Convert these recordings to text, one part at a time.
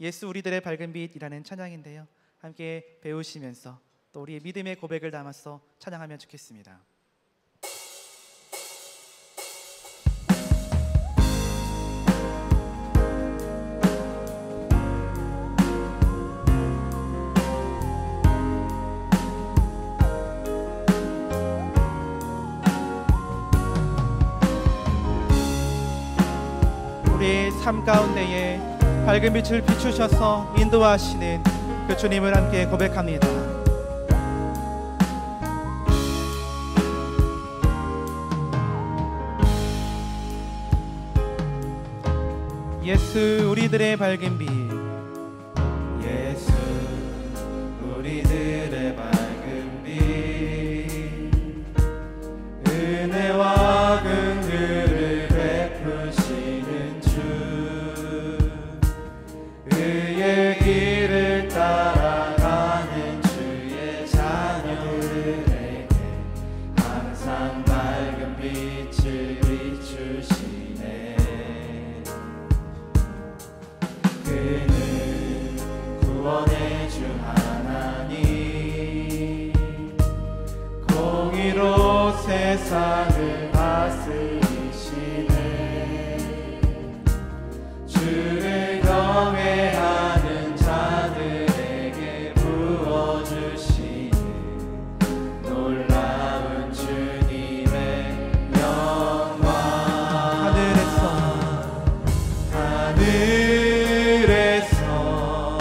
예수 우리들의 밝은 빛이라는 찬양인데요, 함께 배우시면서 또 우리의 믿음의 고백을 담아서 찬양하면 좋겠습니다. 우리의 삶 가운데에 밝은 빛을 비추셔서 인도하시는 그 주님을 함께 고백합니다. 예수 우리들의 밝은 빛, 예수 우리들의 밝은 빛, 은혜와 긍휼을 베푸시는 주, 그의 길을 따라가는 주의 자녀들에게 항상 밝은 빛을 비추시네. 그는 구원의 주 하나님, 공의로 세상을 다스리시네. 주를 경외하는 자들에게 부어주시는 놀라운 주님의 영광. 하늘에서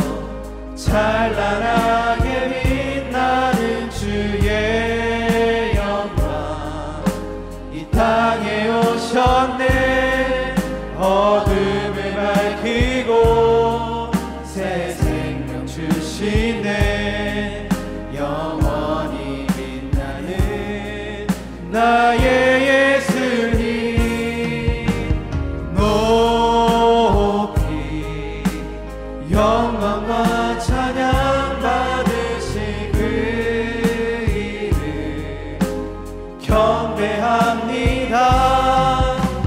찬란하게 빛나는 주의 영광, 이 땅에 오셨네. 어둠을 밝히고 새 생명 주시네. 영원히 빛나는 나의 예수님, 높이 영광과 찬양 받으실 그 이름 경배합니다.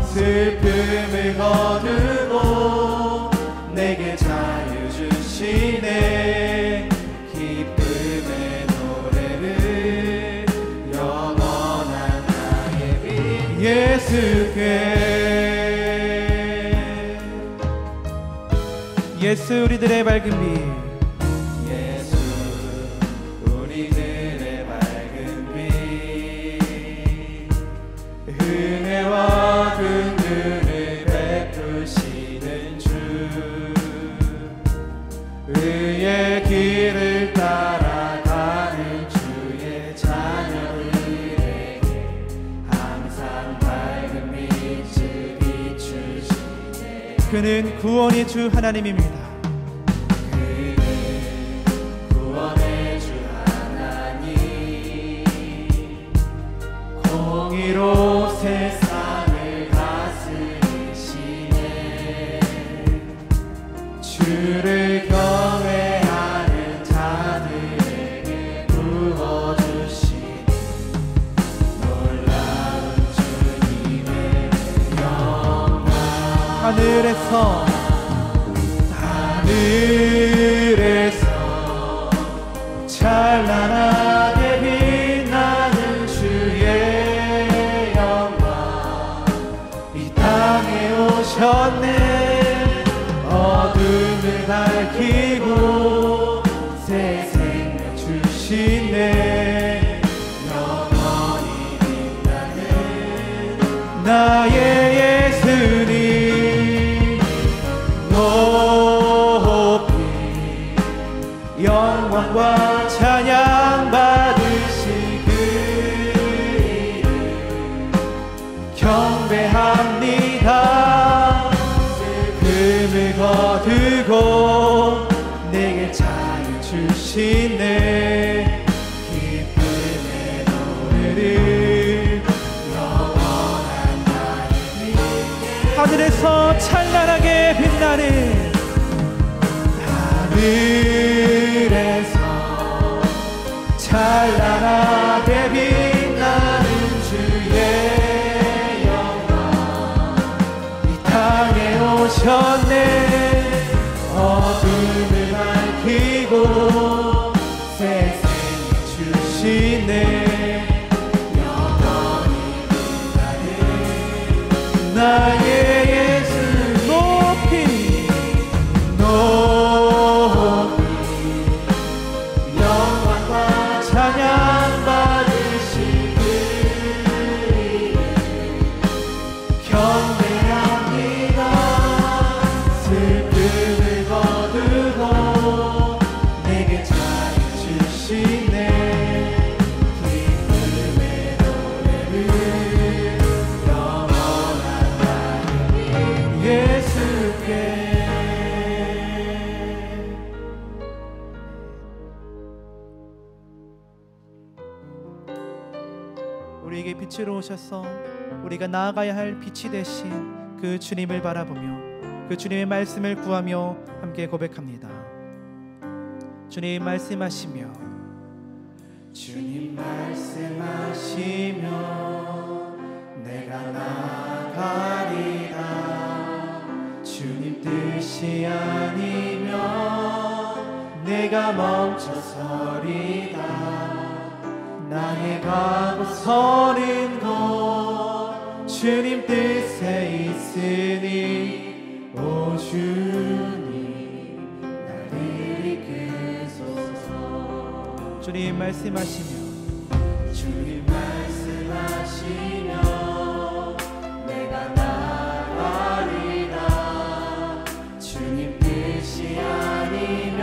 슬픔을 거두고 내게 자유 주시네. 기쁨의 노래를 영원한 나의 빛 예수께. 예수 우리들의 밝은 빛, 예수 우리들의 밝은 빛, 은혜와 긍휼을 베푸시는 주, 의의 길을 따라가는 주의 자녀들에게 항상 밝은 빛을 비추시네. 그는 구원의 주 하나님입니다. 구원의 주 하나님, 공의로 세상을 다스리시네. 주를 경외하는 자들에게 부어주시는 놀라운 주님의 영광. 하늘에서 찬란하게 빛나는 주의 영광, 이 땅에 오셨네. 어둠을 밝히고 새 생명 주시네. 영원히 빛나는 나의 예수님, 높이 영광과 찬양 받으실 그 이름 경배합니다. 슬픔을 거두고 내게 자유 주시네. 기쁨의 노래를 영원한 나의 빛. 하늘에서 찬란하게 빛나는, 하늘에서 찬란하게 빛나는 주의 영광, 이 땅에 오셨네. 어둠 나의 예수 높이 영광과 찬양 받으실 그의 경배합니다. 슬픔을 거두고 내게 자유 주시네. 기쁨의 노래를 영원한 나의 예수께. 우리에게 빛으로 오셔서 우리가 나아가야 할 빛이 되신 그 주님을 바라보며 그 주님의 말씀을 구하며 함께 고백합니다. 주님 말씀하시며 주님 말씀하시며 내가 나아가리라. 주님 뜻이 아니면 내가 멈춰서리다. 나의 가고 서는 곳 주님 뜻에 있으니 오 주님 나를 이끄소서. 주님 말씀하시며 주님 말씀하시며 내가 나아가리라. 주님 뜻이 아니면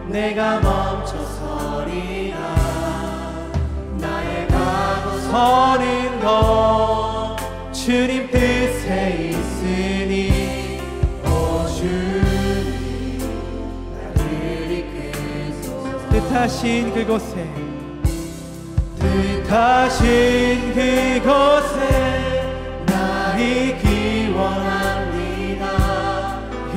내가 멈춰서리라. 나의 가고 서는 것 주님 뜻에 있으니 오 주님 나를 이끄소서. 뜻하신 그곳에 뜻하신 그곳에 나 있기 원합니다.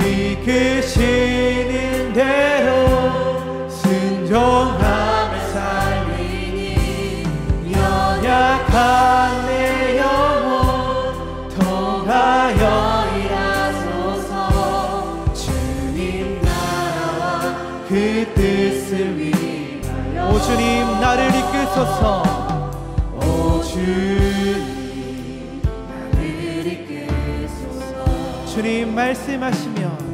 이끄시는 대로 순종하며 살리니 연약한 내 영혼 통하여 일하소서. 주님 나라와 그 뜻을 위하여 오 주님 나를 이끄소서. 오 주님 나를 이끄소서. 주님 말씀하시며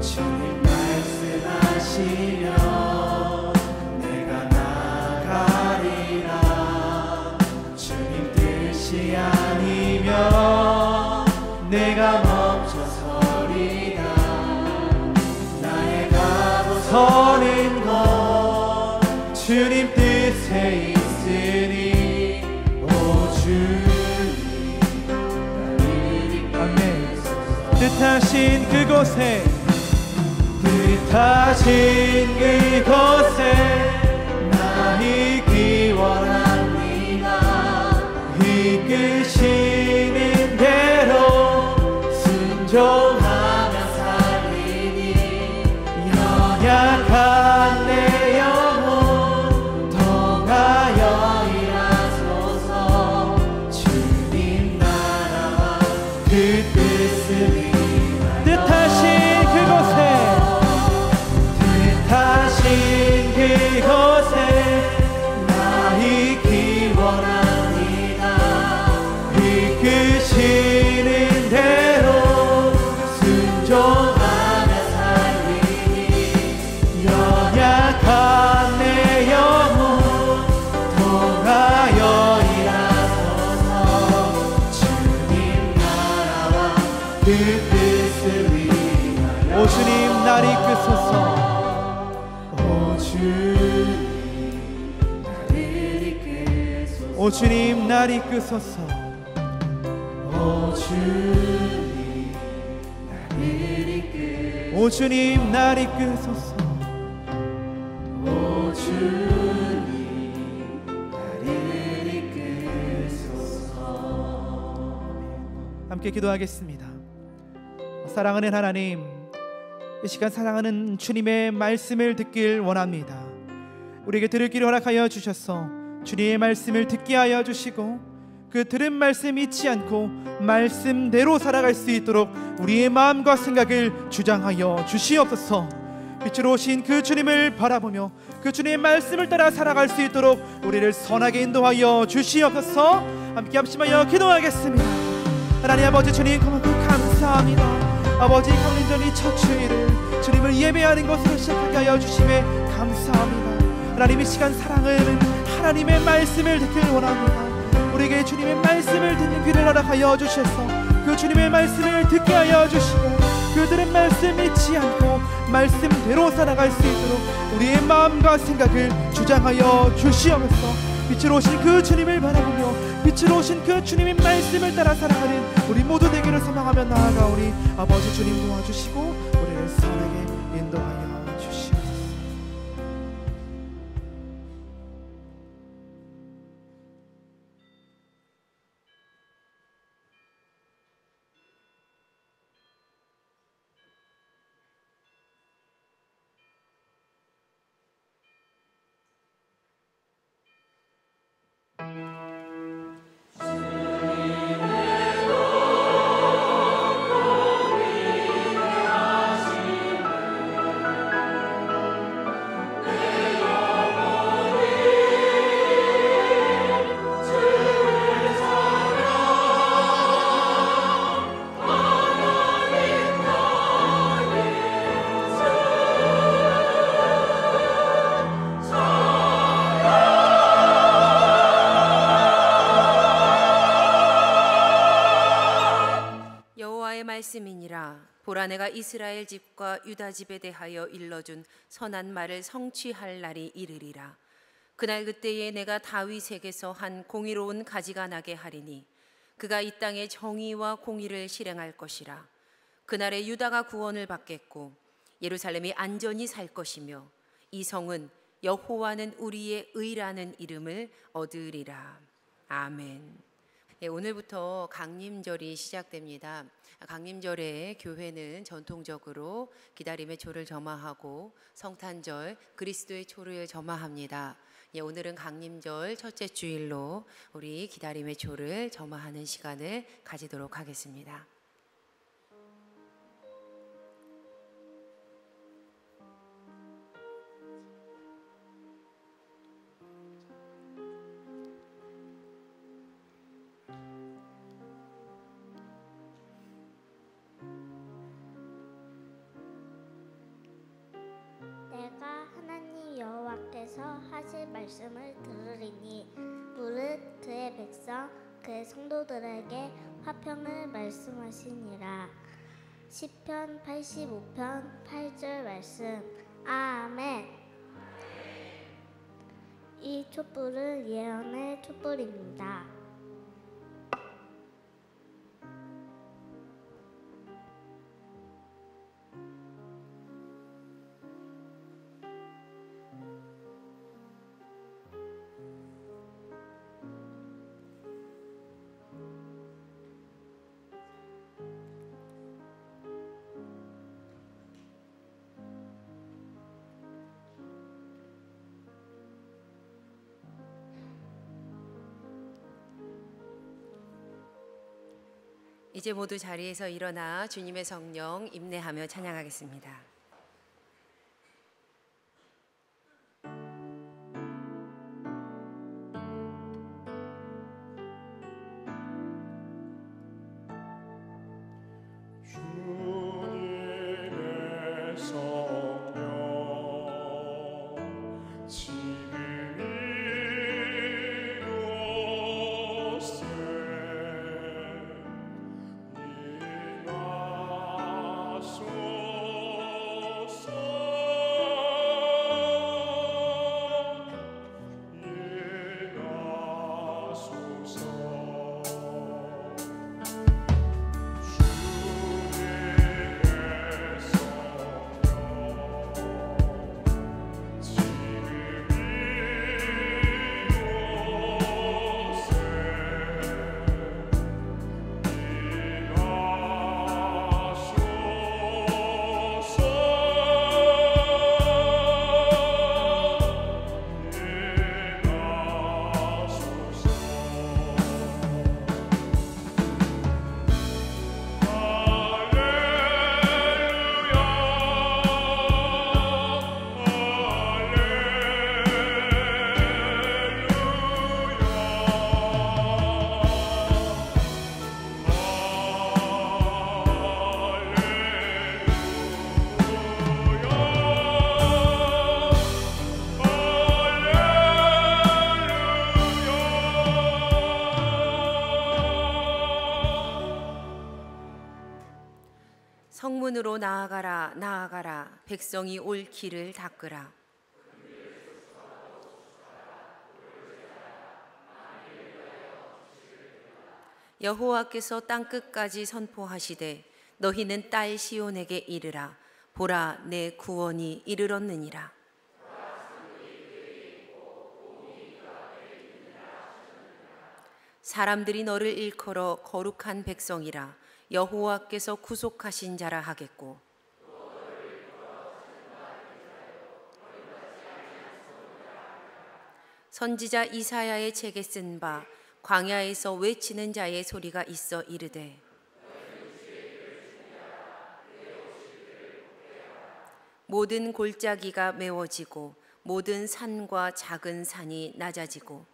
주님 말씀하시며 내가 나아가리라. 주님 뜻이 아니면 내가 멈춰서리라. 나의 가고 서는 곳 주님 뜻에 있으니 오 주님 나를 아멘. 이끄소서. 뜻하신 그곳에 뜻하신 그곳에 나 있기 원합니다. 이끄시는 대로 순종하며 살리니 연약한 내 영혼 통하여 일하소서. 주님 나라와 그 뜻을 위하여 뜻하신 그곳에 뜻하신 그곳에 나 있기 원합니다. 이끄시는 대로 순종하며 살리니 연약한 내 영혼 통하여 일하소서. 주님 나라와 그 뜻을 위하여 오 주님 날 이끄소서. 오 주님 나를 이끄소서. 오 주님 날 이끄소서. 오 주님 나를 이끄소서. 오 주님 날 이끄소서. 오 주님 나를 이끄소서. 함께 기도하겠습니다. 사랑하는 하나님, 이 시간 사랑하는 주님의 말씀을 듣길 원합니다. 우리에게 들을 길을 허락하여 주셔서 주님의 말씀을 듣게 하여 주시고 그 들은 말씀 잊지 않고 말씀대로 살아갈 수 있도록 우리의 마음과 생각을 주장하여 주시옵소서. 빛으로 오신 그 주님을 바라보며 그 주님의 말씀을 따라 살아갈 수 있도록 우리를 선하게 인도하여 주시옵소서. 함께 합심하여 기도하겠습니다. 하나님 아버지 주님 고맙고 감사합니다. 아버지 강림절이 첫 주일을 주님을 예배하는 것으로 시작하게 하여 주심에 감사합니다. 하나님 이 시간 사랑하는 하나님의 말씀을 듣길 원합니다. 우리에게 주님의 말씀을 듣는 귀를 허락하여 주셔서 그 주님의 말씀을 듣게 하여 주시고 그 들은 말씀 잊지 않고 말씀대로 살아갈 수 있도록 우리의 마음과 생각을 주장하여 주시옵소서. 빛으로 오신 그 주님을 바라보며 빛으로 오신 그 주님의 말씀을 따라 살아가는 우리 모두 되기를 소망하며 나아가오니 아버지 주님 도와주시고 우리를 선하게 인도하여 주시옵소서. 말씀이니라. 보라, 내가 이스라엘 집과 유다 집에 대하여 일러준 선한 말을 성취할 날이 이르리라. 그날 그때에 내가 다윗에게서 한 공의로운 가지가 나게 하리니 그가 이 땅에 정의와 공의를 실행할 것이라. 그날에 유다가 구원을 받겠고 예루살렘이 안전히 살 것이며 이 성은 여호와는 우리의 의라는 이름을 얻으리라. 아멘. 오늘부터 강림절이 시작됩니다. 강림절에 교회는 전통적으로 기다림의 초를 점화하고 성탄절 그리스도의 초를 점화합니다. 오늘은 강림절 첫째 주일로 우리 기다림의 초를 점화하는 시간을 가지도록 하겠습니다. 하실 말씀을 들으리니 무릇 그의 백성 그의 성도들에게 화평을 말씀하시니라. 시편 85편 8절 말씀. 아멘. 이 촛불은 예언의 촛불입니다. 이제 모두 자리에서 일어나 주님의 성령 임내하며 찬양하겠습니다. 소 성문으로 나아가라 나아가라 백성이 올 길을 닦으라. 여호와께서 땅끝까지 선포하시되 너희는 딸 시온에게 이르라. 보라 내 구원이 이르렀느니라. 사람들이 너를 일컬어 거룩한 백성이라. 여호와께서 구속하신 자라 하겠고 선지자 이사야의 책에 쓴 바 광야에서 외치는 자의 소리가 있어 이르되 모든 골짜기가 메워지고 모든 산과 작은 산이 낮아지고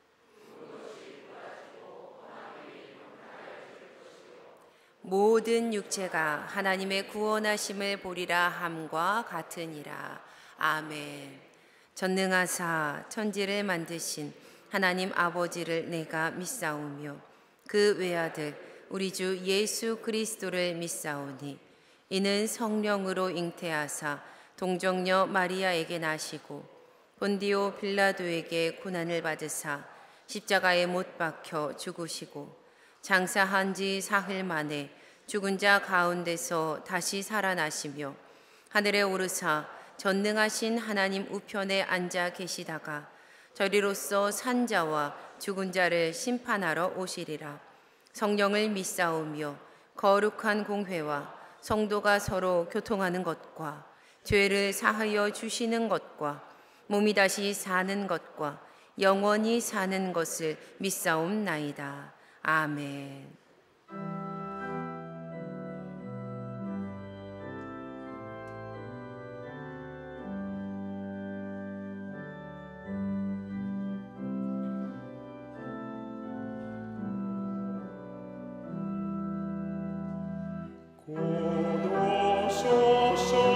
모든 육체가 하나님의 구원하심을 보리라 함과 같으니라. 아멘. 전능하사 천지를 만드신 하나님 아버지를 내가 믿사오며 그 외아들 우리 주 예수 그리스도를 믿사오니 이는 성령으로 잉태하사 동정녀 마리아에게 나시고 본디오 빌라도에게 고난을 받으사 십자가에 못 박혀 죽으시고 장사한 지 사흘 만에 죽은 자 가운데서 다시 살아나시며 하늘에 오르사 전능하신 하나님 우편에 앉아 계시다가 저리로서 산자와 죽은 자를 심판하러 오시리라. 성령을 믿사오며 거룩한 공회와 성도가 서로 교통하는 것과 죄를 사하여 주시는 것과 몸이 다시 사는 것과 영원히 사는 것을 믿사옵나이다. 아멘. 오 구하소서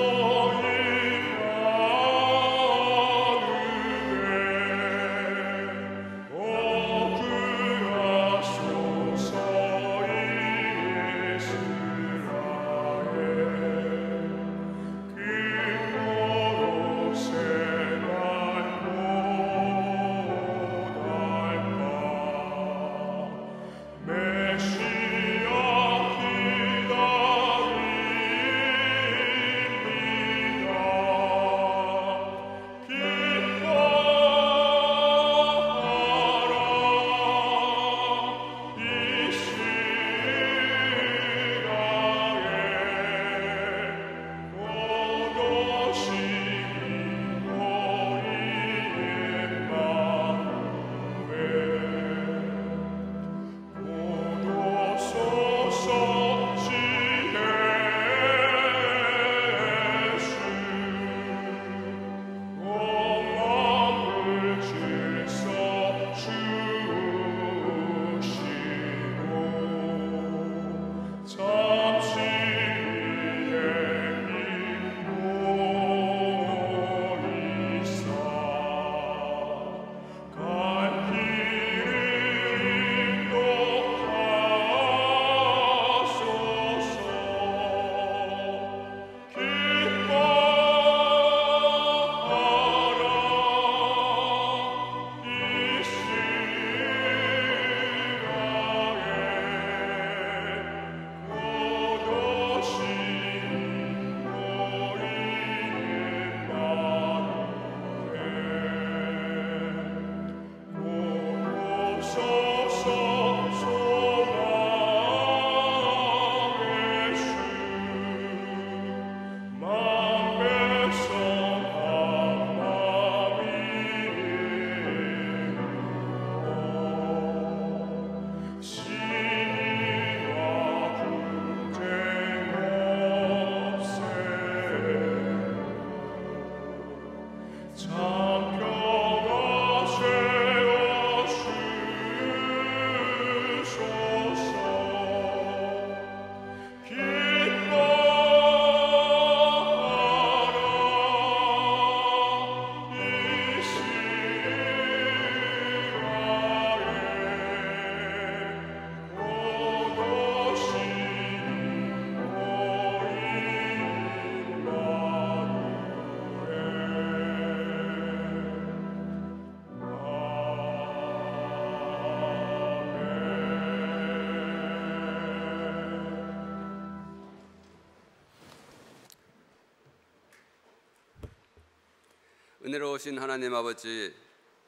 은혜로우신 하나님 아버지,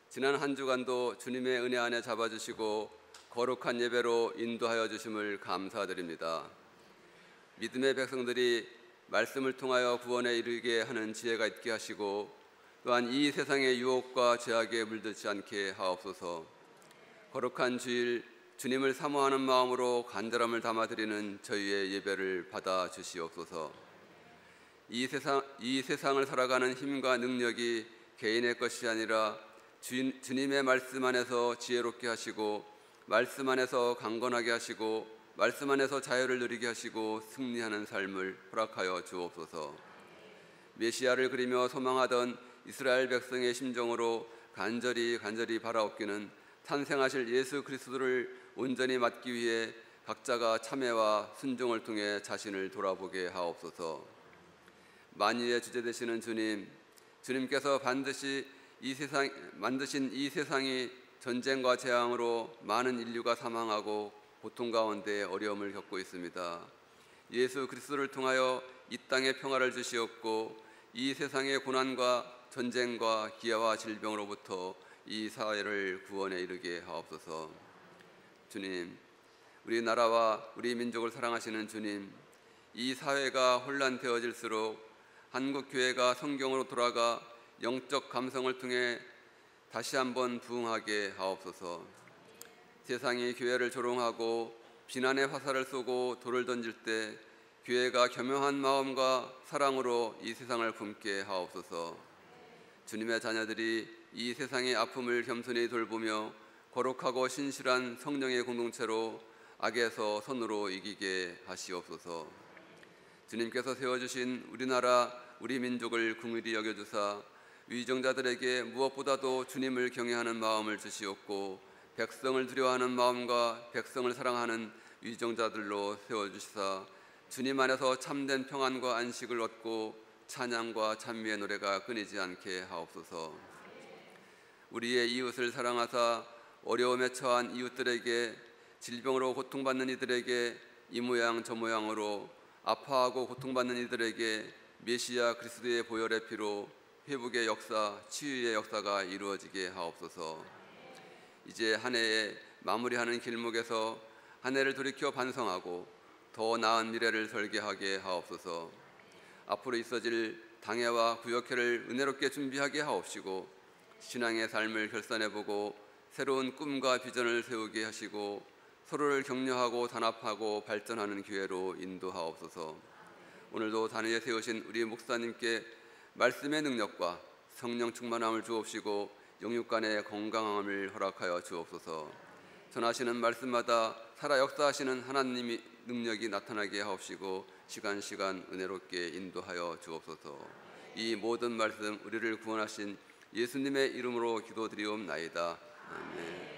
지난 한 주간도 주님의 은혜 안에 잡아주시고 거룩한 예배로 인도하여 주심을 감사드립니다. 믿음의 백성들이 말씀을 통하여 구원에 이르게 하는 지혜가 있게 하시고, 또한 이 세상의 유혹과 죄악에 물들지 않게 하옵소서. 거룩한 주일 주님을 사모하는 마음으로 간절함을 담아드리는 저희의 예배를 받아 주시옵소서. 이 세상을 살아가는 힘과 능력이 개인의 것이 아니라 주님의 말씀 안에서 지혜롭게 하시고, 말씀 안에서 강건하게 하시고, 말씀 안에서 자유를 누리게 하시고 승리하는 삶을 허락하여 주옵소서. 메시아를 그리며 소망하던 이스라엘 백성의 심정으로 간절히 바라옵기는 탄생하실 예수 그리스도를 온전히 맞기 위해 각자가 참회와 순종을 통해 자신을 돌아보게 하옵소서. 만유의 주제 되시는 주님께서 반드시 만드신 이 세상이 전쟁과 재앙으로 많은 인류가 사망하고 고통 가운데 어려움을 겪고 있습니다. 예수 그리스도를 통하여 이 땅에 평화를 주시옵고, 이 세상의 고난과 전쟁과 기아와 질병으로부터 이 사회를 구원에 이르게 하옵소서. 주님, 우리 나라와 우리 민족을 사랑하시는 주님, 이 사회가 혼란되어질수록 한국 교회가 성경으로 돌아가 영적 감성을 통해 다시 한번 부흥하게 하옵소서. 세상이 교회를 조롱하고 비난의 화살을 쏘고 돌을 던질 때 교회가 겸허한 마음과 사랑으로 이 세상을 품게 하옵소서. 주님의 자녀들이 이 세상의 아픔을 겸손히 돌보며 거룩하고 신실한 성령의 공동체로 악에서 선으로 이기게 하시옵소서. 주님께서 세워주신 우리나라 우리 민족을 긍휼히 여겨주사 위정자들에게 무엇보다도 주님을 경외하는 마음을 주시옵고, 백성을 두려워하는 마음과 백성을 사랑하는 위정자들로 세워주시사 주님 안에서 참된 평안과 안식을 얻고 찬양과 찬미의 노래가 끊이지 않게 하옵소서. 우리의 이웃을 사랑하사 어려움에 처한 이웃들에게, 질병으로 고통받는 이들에게 이 모양 저 모양으로 아파하고 고통받는 이들에게 메시아 그리스도의 보혈의 피로 회복의 역사, 치유의 역사가 이루어지게 하옵소서. 이제 한 해에 마무리하는 길목에서 한 해를 돌이켜 반성하고 더 나은 미래를 설계하게 하옵소서. 앞으로 있어질 당회와 구역회를 은혜롭게 준비하게 하옵시고, 신앙의 삶을 결산해보고 새로운 꿈과 비전을 세우게 하시고, 서로를 격려하고 단합하고 발전하는 교회로 인도하옵소서. 오늘도 단위에 세우신 우리 목사님께 말씀의 능력과 성령 충만함을 주옵시고 영육간의 건강함을 허락하여 주옵소서. 전하시는 말씀마다 살아 역사하시는 하나님의 능력이 나타나게 하옵시고 시간 은혜롭게 인도하여 주옵소서. 이 모든 말씀 우리를 구원하신 예수님의 이름으로 기도드리옵나이다. 아멘.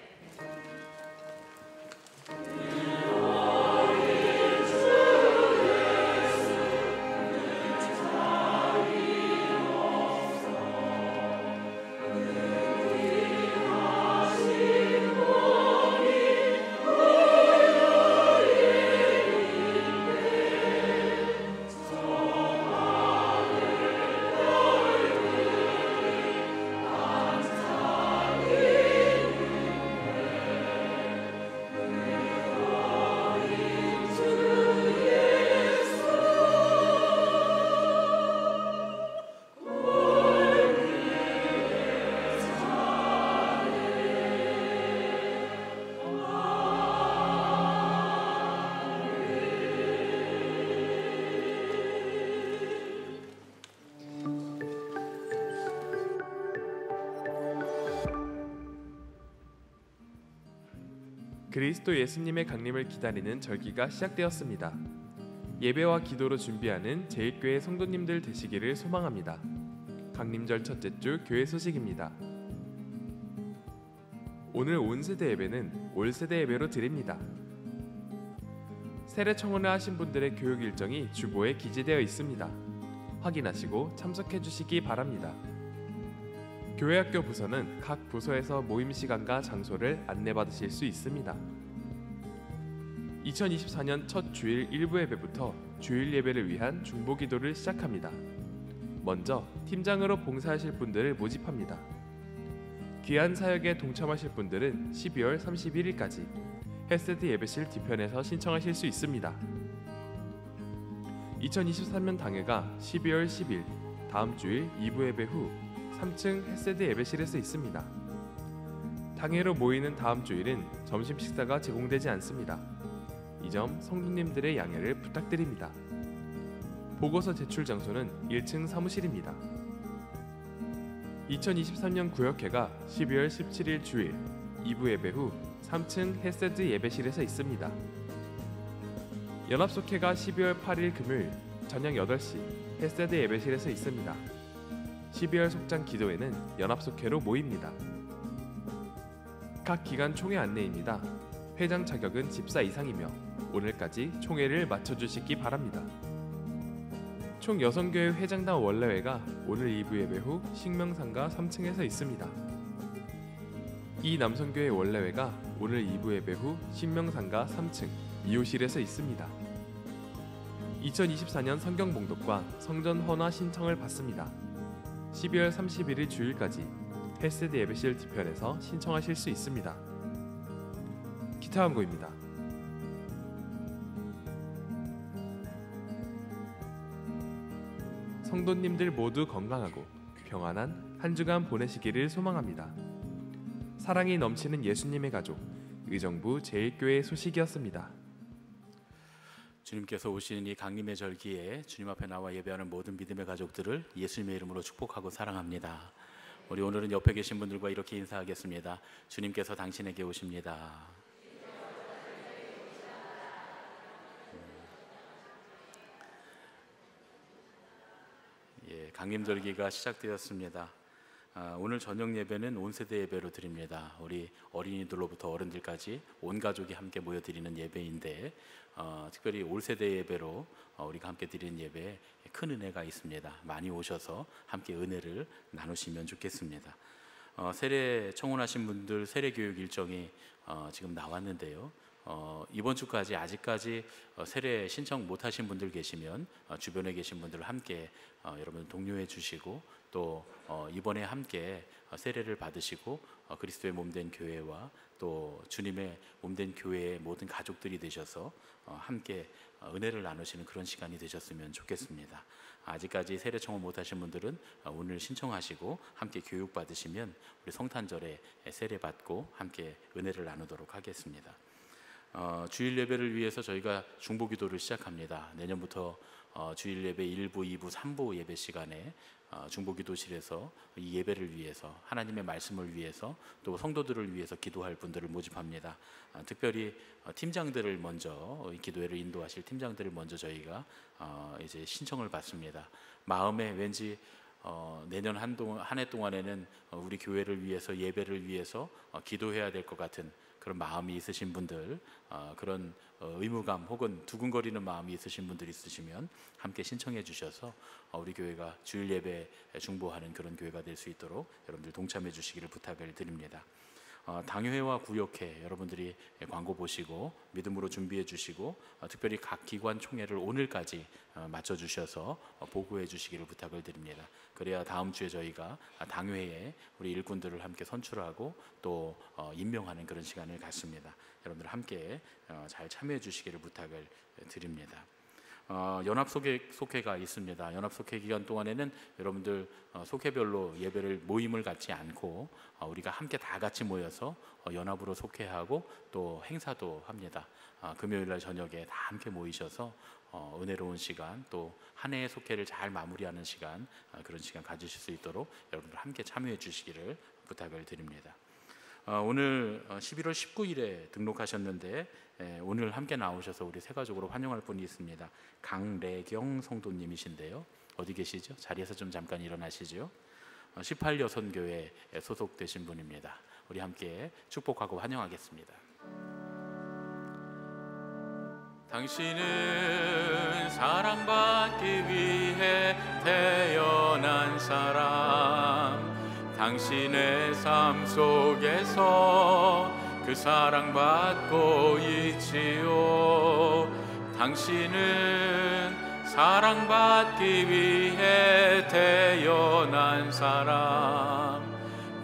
그리스도 예수님의 강림을 기다리는 절기가 시작되었습니다. 예배와 기도로 준비하는 제1교회 성도님들 되시기를 소망합니다. 강림절 첫째 주 교회 소식입니다. 오늘 온 세대 예배는 올 세대 예배로 드립니다. 세례 청원을 하신 분들의 교육 일정이 주보에 기재되어 있습니다. 확인하시고 참석해 주시기 바랍니다. 교회학교 부서는 각 부서에서 모임 시간과 장소를 안내받으실 수 있습니다. 2024년 첫 주일 1부 예배부터 주일 예배를 위한 중보 기도를 시작합니다. 먼저 팀장으로 봉사하실 분들을 모집합니다. 귀한 사역에 동참하실 분들은 12월 31일까지 헬세드 예배실 뒤편에서 신청하실 수 있습니다. 2023년 당회가 12월 10일 다음 주일 2부 예배 후 3층 헬세드 예배실에서 있습니다. 당회로 모이는 다음 주일은 점심 식사가 제공되지 않습니다. 이 점 성도님들의 양해를 부탁드립니다. 보고서 제출 장소는 1층 사무실입니다. 2023년 구역회가 12월 17일 주일 2부 예배 후 3층 헬세드 예배실에서 있습니다. 연합속회가 12월 8일 금요일 저녁 8시 헬세드 예배실에서 있습니다. 12월 속장 기도회는 연합속회로 모입니다. 각 기간 총회 안내입니다. 회장 자격은 집사 이상이며 오늘까지 총회를 마쳐주시기 바랍니다. 총 6교회 회장당 원래회가 오늘 2부 예배 후 식명상가 3층에서 있습니다. 이 남성교회 원래회가 오늘 2부 예배 후 식명상가 3층 2호실에서 있습니다. 2024년 성경봉독과 성전 헌화 신청을 받습니다. 12월 31일 주일까지 헬세드 예배실 뒤편에서 신청하실 수 있습니다. 기타 광고입니다. 성도님들 모두 건강하고 평안한 한 주간 보내시기를 소망합니다. 사랑이 넘치는 예수님의 가족 의정부 제1교회 소식이었습니다. 주님께서 오시는 이 강림의 절기에 주님 앞에 나와 예배하는 모든 믿음의 가족들을 예수님의 이름으로 축복하고 사랑합니다. 우리 오늘은 옆에 계신 분들과 이렇게 인사하겠습니다. 주님께서 당신에게 오십니다. 강림절기가 시작되었습니다. 오늘 저녁 예배는 온 세대 예배로 드립니다. 우리 어린이들로부터 어른들까지 온 가족이 함께 모여드리는 예배인데 특별히 올 세대 예배로 우리가 함께 드리는 예배에 큰 은혜가 있습니다. 많이 오셔서 함께 은혜를 나누시면 좋겠습니다. 세례 청혼하신 분들 세례 교육 일정이 지금 나왔는데요. 이번 주까지 아직까지 세례 신청 못하신 분들 계시면 주변에 계신 분들을 함께 여러분 독려해 주시고 또 이번에 함께 세례를 받으시고 그리스도의 몸된 교회와 또 주님의 몸된 교회의 모든 가족들이 되셔서 함께 은혜를 나누시는 그런 시간이 되셨으면 좋겠습니다. 아직까지 세례 청혼 못하신 분들은 오늘 신청하시고 함께 교육 받으시면 우리 성탄절에 세례 받고 함께 은혜를 나누도록 하겠습니다. 주일 예배를 위해서 저희가 중보기도를 시작합니다. 내년부터 주일 예배 1부, 2부, 3부 예배 시간에 중보기도실에서 이 예배를 위해서 하나님의 말씀을 위해서 또 성도들을 위해서 기도할 분들을 모집합니다. 특별히 팀장들을 먼저 기도회를 인도하실 팀장들을 먼저 저희가 이제 신청을 받습니다. 마음에 왠지 내년 한 해 동안에는 우리 교회를 위해서 예배를 위해서 기도해야 될 것 같은 그런 마음이 있으신 분들, 그런 의무감 혹은 두근거리는 마음이 있으신 분들 있으시면 함께 신청해 주셔서 우리 교회가 주일 예배 중보하는 그런 교회가 될 수 있도록 여러분들 동참해 주시기를 부탁을 드립니다. 당회와 구역회 여러분들이 광고 보시고 믿음으로 준비해 주시고 특별히 각 기관 총회를 오늘까지 맞춰 주셔서 보고해 주시기를 부탁을 드립니다. 그래야 다음 주에 저희가 당회에 우리 일꾼들을 함께 선출하고 또 임명하는 그런 시간을 갖습니다. 여러분들 함께 잘 참여해 주시기를 부탁을 드립니다. 연합 속회가 있습니다. 연합 속회 기간 동안에는 여러분들 속회별로 예배를 모임을 갖지 않고 우리가 함께 다 같이 모여서 연합으로 속회하고 또 행사도 합니다. 금요일날 저녁에 다 함께 모이셔서 은혜로운 시간 또 한 해의 속회를 잘 마무리하는 시간 그런 시간 가지실 수 있도록 여러분들 함께 참여해 주시기를 부탁을 드립니다. 오늘 11월 19일에 등록하셨는데 오늘 함께 나오셔서 우리 새 가족으로 환영할 분이 있습니다. 강래경 성도님이신데요. 어디 계시죠? 자리에서 좀 잠깐 일어나시죠. 18여선교회에 소속되신 분입니다. 우리 함께 축복하고 환영하겠습니다. 당신은 사랑받기 위해 태어난 사람, 당신의 삶 속에서 그 사랑받고 있지요. 당신은 사랑받기 위해 태어난 사람,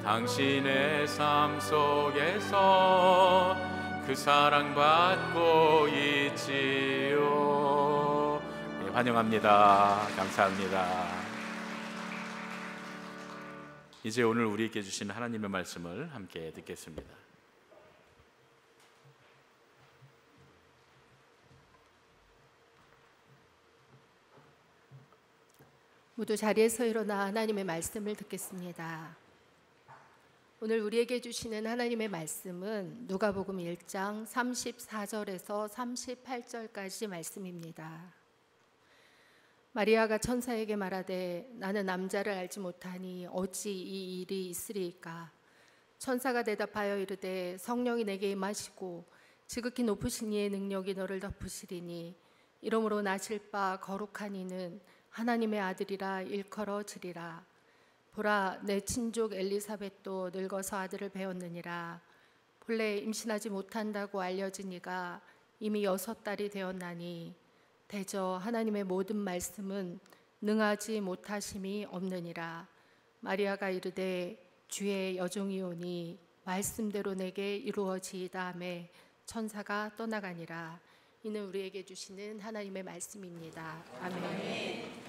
당신의 삶 속에서 그 사랑받고 있지요. 네, 환영합니다. 감사합니다. 이제 오늘 우리에게 주신 하나님의 말씀을 함께 듣겠습니다. 모두 자리에서 일어나 하나님의 말씀을 듣겠습니다. 오늘 우리에게 주시는 하나님의 말씀은 누가복음 1장 34절에서 38절까지 말씀입니다. 마리아가 천사에게 말하되 나는 남자를 알지 못하니 어찌 이 일이 있으리이까. 천사가 대답하여 이르되 성령이 내게 임하시고 지극히 높으신 이의 능력이 너를 덮으시리니 이러므로 나실 바 거룩한 이는 하나님의 아들이라 일컬어지리라. 보라, 내 친족 엘리사벳도 늙어서 아들을 배웠느니라. 본래 임신하지 못한다고 알려진 이가 이미 6달이 되었나니 대저 하나님의 모든 말씀은 능하지 못하심이 없느니라. 마리아가 이르되 주의 여종이오니 말씀대로 내게 이루어지이다 하매 천사가 떠나가니라. 이는 우리에게 주시는 하나님의 말씀입니다. 아멘.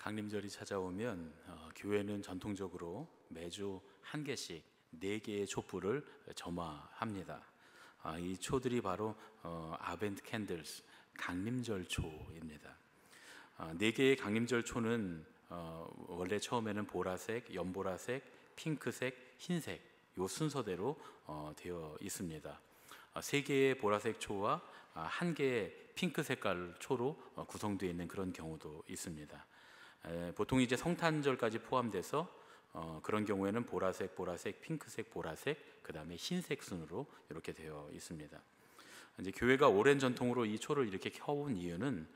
강림절이 찾아오면 교회는 전통적으로 매주 한 개씩 4개의 촛불을 점화합니다. 이 초들이 바로 아벤트 캔들스, 강림절 초입니다. 4개의 강림절 초는 원래 처음에는 보라색, 연보라색, 핑크색, 흰색 요 순서대로 되어 있습니다. 3개의 보라색 초와 1개의 핑크 색깔 초로 구성되어 있는 그런 경우도 있습니다. 보통 이제 성탄절까지 포함돼서 그런 경우에는 보라색, 핑크색, 보라색, 그 다음에 흰색 순으로 이렇게 되어 있습니다. 이제 교회가 오랜 전통으로 이 초를 이렇게 켜온 이유는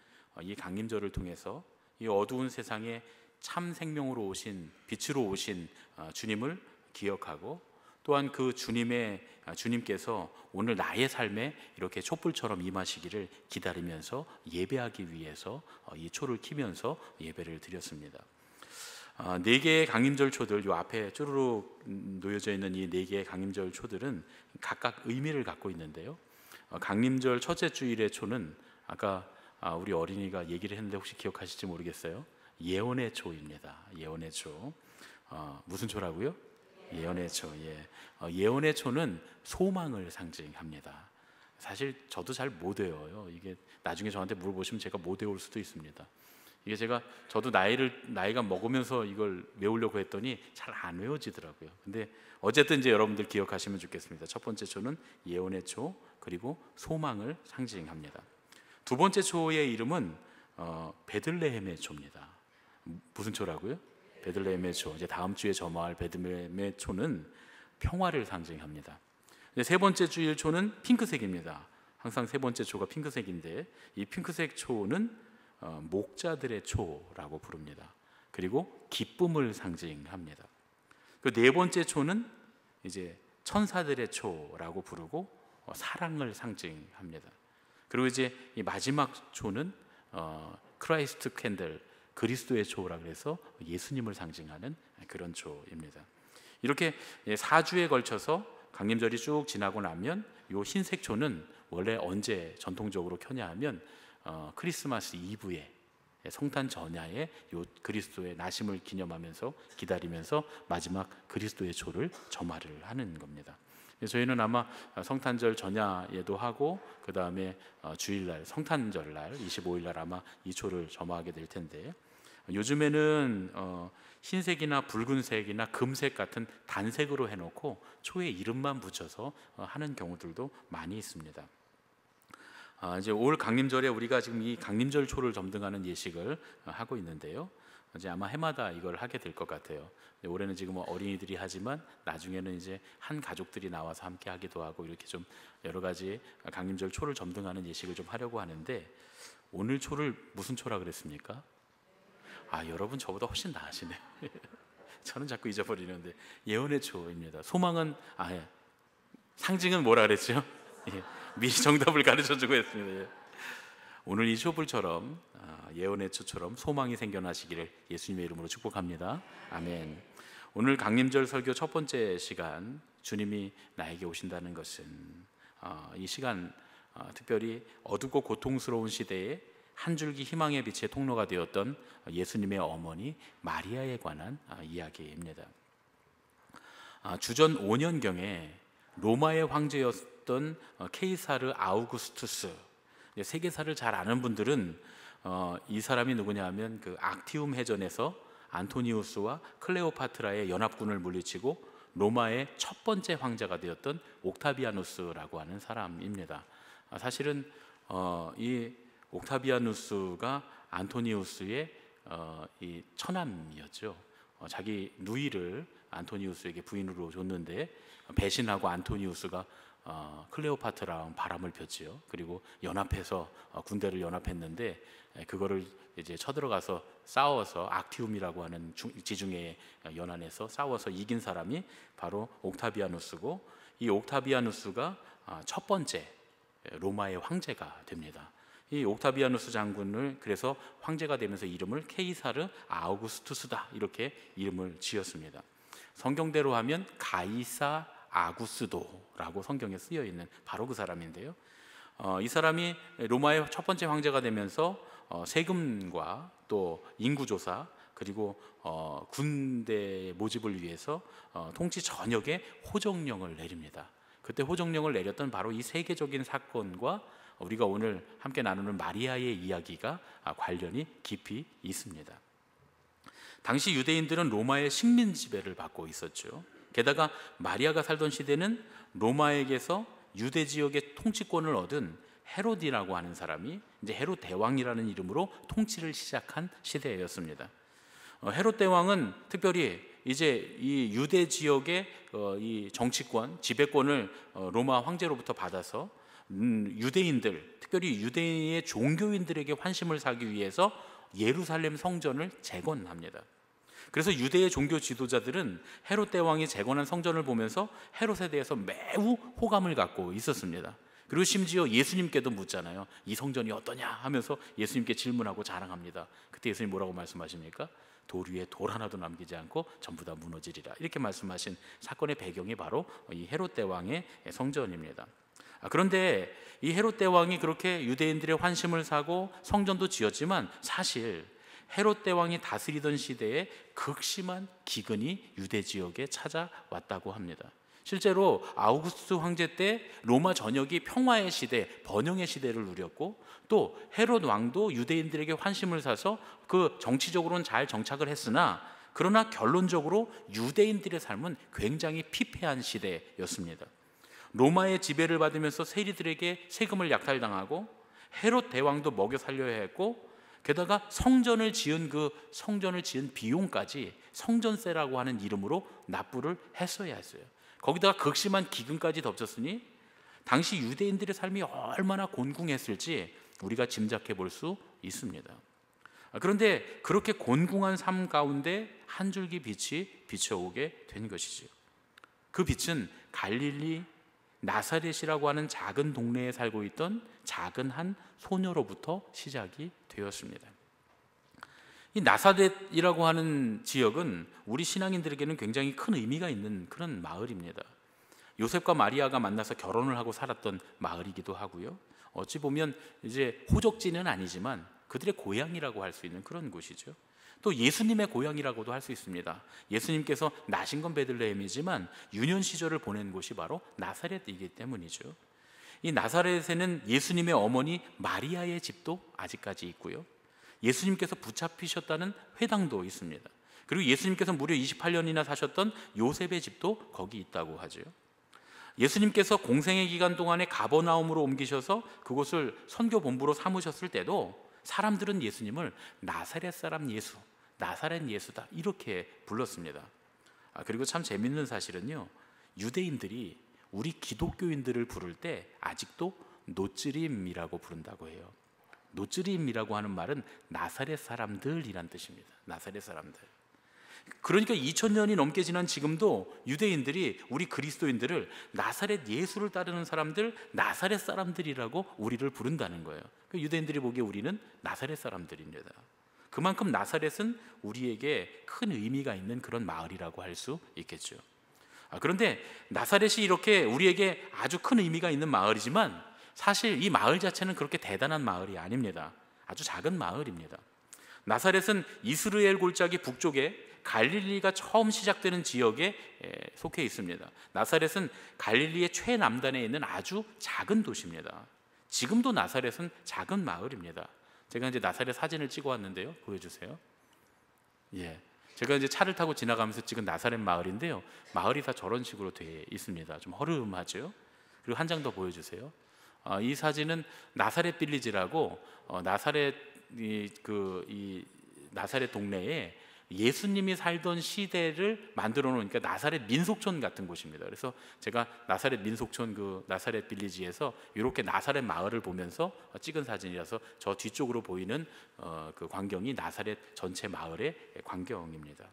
이 강림절을 통해서 이 어두운 세상에 참 생명으로 오신, 빛으로 오신 주님을 기억하고, 또한 그 주님께서 오늘 나의 삶에 이렇게 촛불처럼 임하시기를 기다리면서 예배하기 위해서 이 초를 켜면서 예배를 드렸습니다. 4개의 강림절 초들, 요 앞에 쭈루룩 놓여져 있는 이 4개의 강림절 초들은 각각 의미를 갖고 있는데요. 강림절 첫째 주일의 초는 아까 우리 어린이가 얘기를 했는데 혹시 기억하실지 모르겠어요. 예언의 초입니다. 예언의 초. 무슨 초라고요? 예언의 초. 예언의 초는 소망을 상징합니다. 사실 저도 잘 못 외워요. 이게 나중에 저한테 물어보시면 제가 못 외울 수도 있습니다. 이게 저도 나이가 먹으면서 이걸 외우려고 했더니 잘 안 외워지더라고요. 근데 어쨌든 이제 여러분들 기억하시면 좋겠습니다. 첫 번째 초는 예언의 초, 그리고 소망을 상징합니다. 두 번째 초의 이름은 베들레헴의 초입니다. 무슨 초라고요? 베들레헴의 초. 이제 다음 주에 점화할 베들레헴의 초는 평화를 상징합니다. 이제 세 번째 주일 초는 핑크색입니다. 항상 세 번째 초가 핑크색인데 이 핑크색 초는 목자들의 초라고 부릅니다. 그리고 기쁨을 상징합니다. 그 네 번째 초는 이제 천사들의 초라고 부르고 사랑을 상징합니다. 그리고 이제 이 마지막 초는 크라이스트 캔들, 그리스도의 초라 그래서 예수님을 상징하는 그런 초입니다. 이렇게 4주에 걸쳐서 강림절이 쭉 지나고 나면 이 흰색 초는 원래 언제 전통적으로 켜냐 하면 크리스마스 이브에, 성탄 전야에 요 그리스도의 나심을 기념하면서 기다리면서 마지막 그리스도의 초를 점화를 하는 겁니다. 저희는 아마 성탄절 전야에도 하고 그 다음에 주일날 성탄절날 25일날 아마 이 초를 점화하게 될 텐데, 요즘에는 흰색이나 붉은색이나 금색 같은 단색으로 해놓고 초에 이름만 붙여서 하는 경우들도 많이 있습니다. 이제 올 강림절에 우리가 지금 이 강림절 초를 점등하는 예식을 하고 있는데요. 이제 아마 해마다 이걸 하게 될 것 같아요. 올해는 지금 어린이들이 하지만 나중에는 이제 한 가족들이 나와서 함께 하기도 하고 이렇게 좀 여러 가지 강림절 초를 점등하는 예식을 좀 하려고 하는데, 오늘 초를 무슨 초라 그랬습니까? 여러분 저보다 훨씬 나으시네. 저는 자꾸 잊어버리는데 예언의 초입니다. 소망은 상징은 뭐라 그랬죠? 미리 정답을 가르쳐주고 했습니다. 오늘 이 촛불처럼 예언의 초처럼 소망이 생겨나시기를 예수님의 이름으로 축복합니다. 아멘. 오늘 강림절 설교 첫 번째 시간, 주님이 나에게 오신다는 것은 이 시간 특별히 어둡고 고통스러운 시대에 한 줄기 희망의 빛의 통로가 되었던 예수님의 어머니 마리아에 관한 이야기입니다. 주전 5년경에 로마의 황제였던 케이사르 아우구스투스, 세계사를 잘 아는 분들은 이 사람이 누구냐 하면 그 악티움 해전에서 안토니우스와 클레오파트라의 연합군을 물리치고 로마의 첫 번째 황제가 되었던 옥타비아누스라고 하는 사람입니다. 사실은 이 옥타비아누스가 안토니우스의 이 처남이었죠. 자기 누이를 안토니우스에게 부인으로 줬는데 배신하고 안토니우스가 클레오파트라랑 바람을 폈지요. 그리고 연합해서 군대를 연합했는데 그거를 이제 쳐들어가서 싸워서 악티움이라고 하는 지중해 연안에서 싸워서 이긴 사람이 바로 옥타비아누스고, 이 옥타비아누스가 첫 번째 로마의 황제가 됩니다. 이 옥타비아누스 장군을 그래서 황제가 되면서 이름을 케이사르 아우구스투스다 이렇게 이름을 지었습니다. 성경대로 하면 가이사 아구스도라고 성경에 쓰여 있는 바로 그 사람인데요. 이 사람이 로마의 첫 번째 황제가 되면서 세금과 또 인구조사, 그리고 군대 모집을 위해서 통치 전역에 호정령을 내립니다. 그때 호정령을 내렸던 바로 이 세계적인 사건과 우리가 오늘 함께 나누는 마리아의 이야기가 관련이 깊이 있습니다. 당시 유대인들은 로마의 식민 지배를 받고 있었죠. 게다가 마리아가 살던 시대는 로마에게서 유대 지역의 통치권을 얻은 헤롯이라고 하는 사람이 이제 헤롯 대왕이라는 이름으로 통치를 시작한 시대였습니다. 헤롯 대왕은 특별히 이제 이 유대 지역의 이 정치권, 지배권을 로마 황제로부터 받아서 유대인들, 특별히 유대인의 종교인들에게 환심을 사기 위해서 예루살렘 성전을 재건합니다. 그래서 유대의 종교 지도자들은 헤롯 대왕이 재건한 성전을 보면서 헤롯에 대해서 매우 호감을 갖고 있었습니다. 그리고 심지어 예수님께도 묻잖아요. 이 성전이 어떠냐 하면서 예수님께 질문하고 자랑합니다. 그때 예수님 뭐라고 말씀하십니까? 돌 위에 돌 하나도 남기지 않고 전부 다 무너지리라, 이렇게 말씀하신 사건의 배경이 바로 이 헤롯 대왕의 성전입니다. 그런데 이 헤롯 대왕이 그렇게 유대인들의 환심을 사고 성전도 지었지만 사실 헤롯 대왕이 다스리던 시대에 극심한 기근이 유대 지역에 찾아왔다고 합니다. 실제로 아우구스투스 황제 때 로마 전역이 평화의 시대, 번영의 시대를 누렸고, 또 헤롯 왕도 유대인들에게 환심을 사서 그 정치적으로는 잘 정착을 했으나 그러나 결론적으로 유대인들의 삶은 굉장히 피폐한 시대였습니다. 로마의 지배를 받으면서 세리들에게 세금을 약탈당하고 헤롯 대왕도 먹여 살려야 했고, 게다가 성전을 지은 비용까지 성전세라고 하는 이름으로 납부를 했어야 했어요. 거기다가 극심한 기근까지 덮쳤으니 당시 유대인들의 삶이 얼마나 곤궁했을지 우리가 짐작해 볼 수 있습니다. 그런데 그렇게 곤궁한 삶 가운데 한 줄기 빛이 비춰오게 된 것이죠. 그 빛은 갈릴리 나사렛이라고 하는 작은 동네에 살고 있던 작은 한 소녀로부터 시작이 되었습니다. 이 나사렛이라고 하는 지역은 우리 신앙인들에게는 굉장히 큰 의미가 있는 그런 마을입니다. 요셉과 마리아가 만나서 결혼을 하고 살았던 마을이기도 하고요. 어찌 보면 이제 호적지는 아니지만 그들의 고향이라고 할 수 있는 그런 곳이죠. 또 예수님의 고향이라고도 할 수 있습니다. 예수님께서 나신 건 베들레헴이지만 유년 시절을 보낸 곳이 바로 나사렛이기 때문이죠. 이 나사렛에는 예수님의 어머니 마리아의 집도 아직까지 있고요. 예수님께서 붙잡히셨다는 회당도 있습니다. 그리고 예수님께서 무려 28년이나 사셨던 요셉의 집도 거기 있다고 하죠. 예수님께서 공생의 기간 동안에 가버나움으로 옮기셔서 그곳을 선교 본부로 삼으셨을 때도 사람들은 예수님을 나사렛 사람 예수, 나사렛 예수다 이렇게 불렀습니다. 그리고 참 재밌는 사실은요, 유대인들이 우리 기독교인들을 부를 때 아직도 노쯔림이라고 부른다고 해요. 노쯔림이라고 하는 말은 나사렛 사람들이란 뜻입니다. 나사렛 사람들. 그러니까 2000년이 넘게 지난 지금도 유대인들이 우리 그리스도인들을 나사렛 예수를 따르는 사람들, 나사렛 사람들이라고 우리를 부른다는 거예요. 유대인들이 보기에 우리는 나사렛 사람들입니다. 그만큼 나사렛은 우리에게 큰 의미가 있는 그런 마을이라고 할 수 있겠죠. 그런데 나사렛이 이렇게 우리에게 아주 큰 의미가 있는 마을이지만 사실 이 마을 자체는 그렇게 대단한 마을이 아닙니다. 아주 작은 마을입니다. 나사렛은 이스라엘 골짜기 북쪽에 갈릴리가 처음 시작되는 지역에 속해 있습니다. 나사렛은 갈릴리의 최남단에 있는 아주 작은 도시입니다. 지금도 나사렛은 작은 마을입니다. 제가 이제 나사렛 사진을 찍어 왔는데요. 보여주세요. 예, 제가 이제 차를 타고 지나가면서 찍은 나사렛 마을인데요. 마을이 다 저런 식으로 되어 있습니다. 좀 허름하죠. 그리고 한 장 더 보여주세요. 이 사진은 나사렛 빌리지라고 나사렛 나사렛 동네에 예수님이 살던 시대를 만들어 놓으니까 나사렛 민속촌 같은 곳입니다. 그래서 제가 나사렛 민속촌 그 나사렛 빌리지에서 이렇게 나사렛 마을을 보면서 찍은 사진이라서 저 뒤쪽으로 보이는 그 광경이 나사렛 전체 마을의 광경입니다.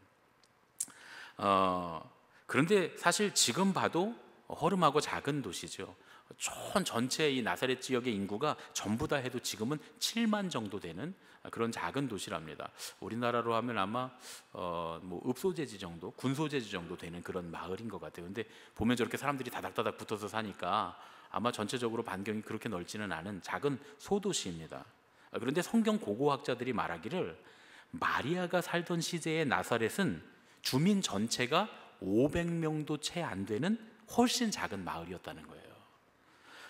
그런데 사실 지금 봐도 허름하고 작은 도시죠. 촌 전체 이 나사렛 지역의 인구가 전부 다 해도 지금은 7만 정도 되는 그런 작은 도시랍니다. 우리나라로 하면 아마 뭐 읍소재지 정도, 군소재지 정도 되는 그런 마을인 것 같아요. 근데 보면 저렇게 사람들이 다닥다닥 붙어서 사니까 아마 전체적으로 반경이 그렇게 넓지는 않은 작은 소도시입니다. 그런데 성경 고고학자들이 말하기를 마리아가 살던 시대의 나사렛은 주민 전체가 500명도 채 안 되는 훨씬 작은 마을이었다는 거예요.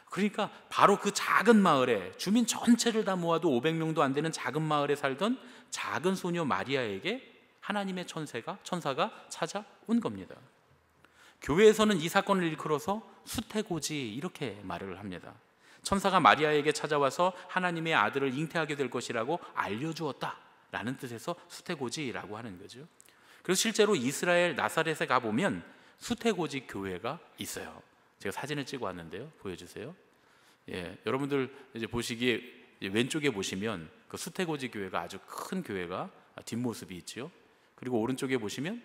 그러니까 바로 그 작은 마을에 주민 전체를 다 모아도 500명도 안 되는 작은 마을에 살던 작은 소녀 마리아에게 하나님의 천사가 찾아온 겁니다. 교회에서는 이 사건을 일컬어서 수태고지 이렇게 말을 합니다. 천사가 마리아에게 찾아와서 하나님의 아들을 잉태하게 될 것이라고 알려주었다라는 뜻에서 수태고지라고 하는 거죠. 그래서 실제로 이스라엘 나사렛에 가보면 수태고지 교회가 있어요. 제가 사진을 찍어 왔는데요. 보여주세요. 예, 여러분들 이제 보시기에 왼쪽에 보시면 그 수태고지 교회가 아주 큰 교회가 뒷모습이 있죠. 그리고 오른쪽에 보시면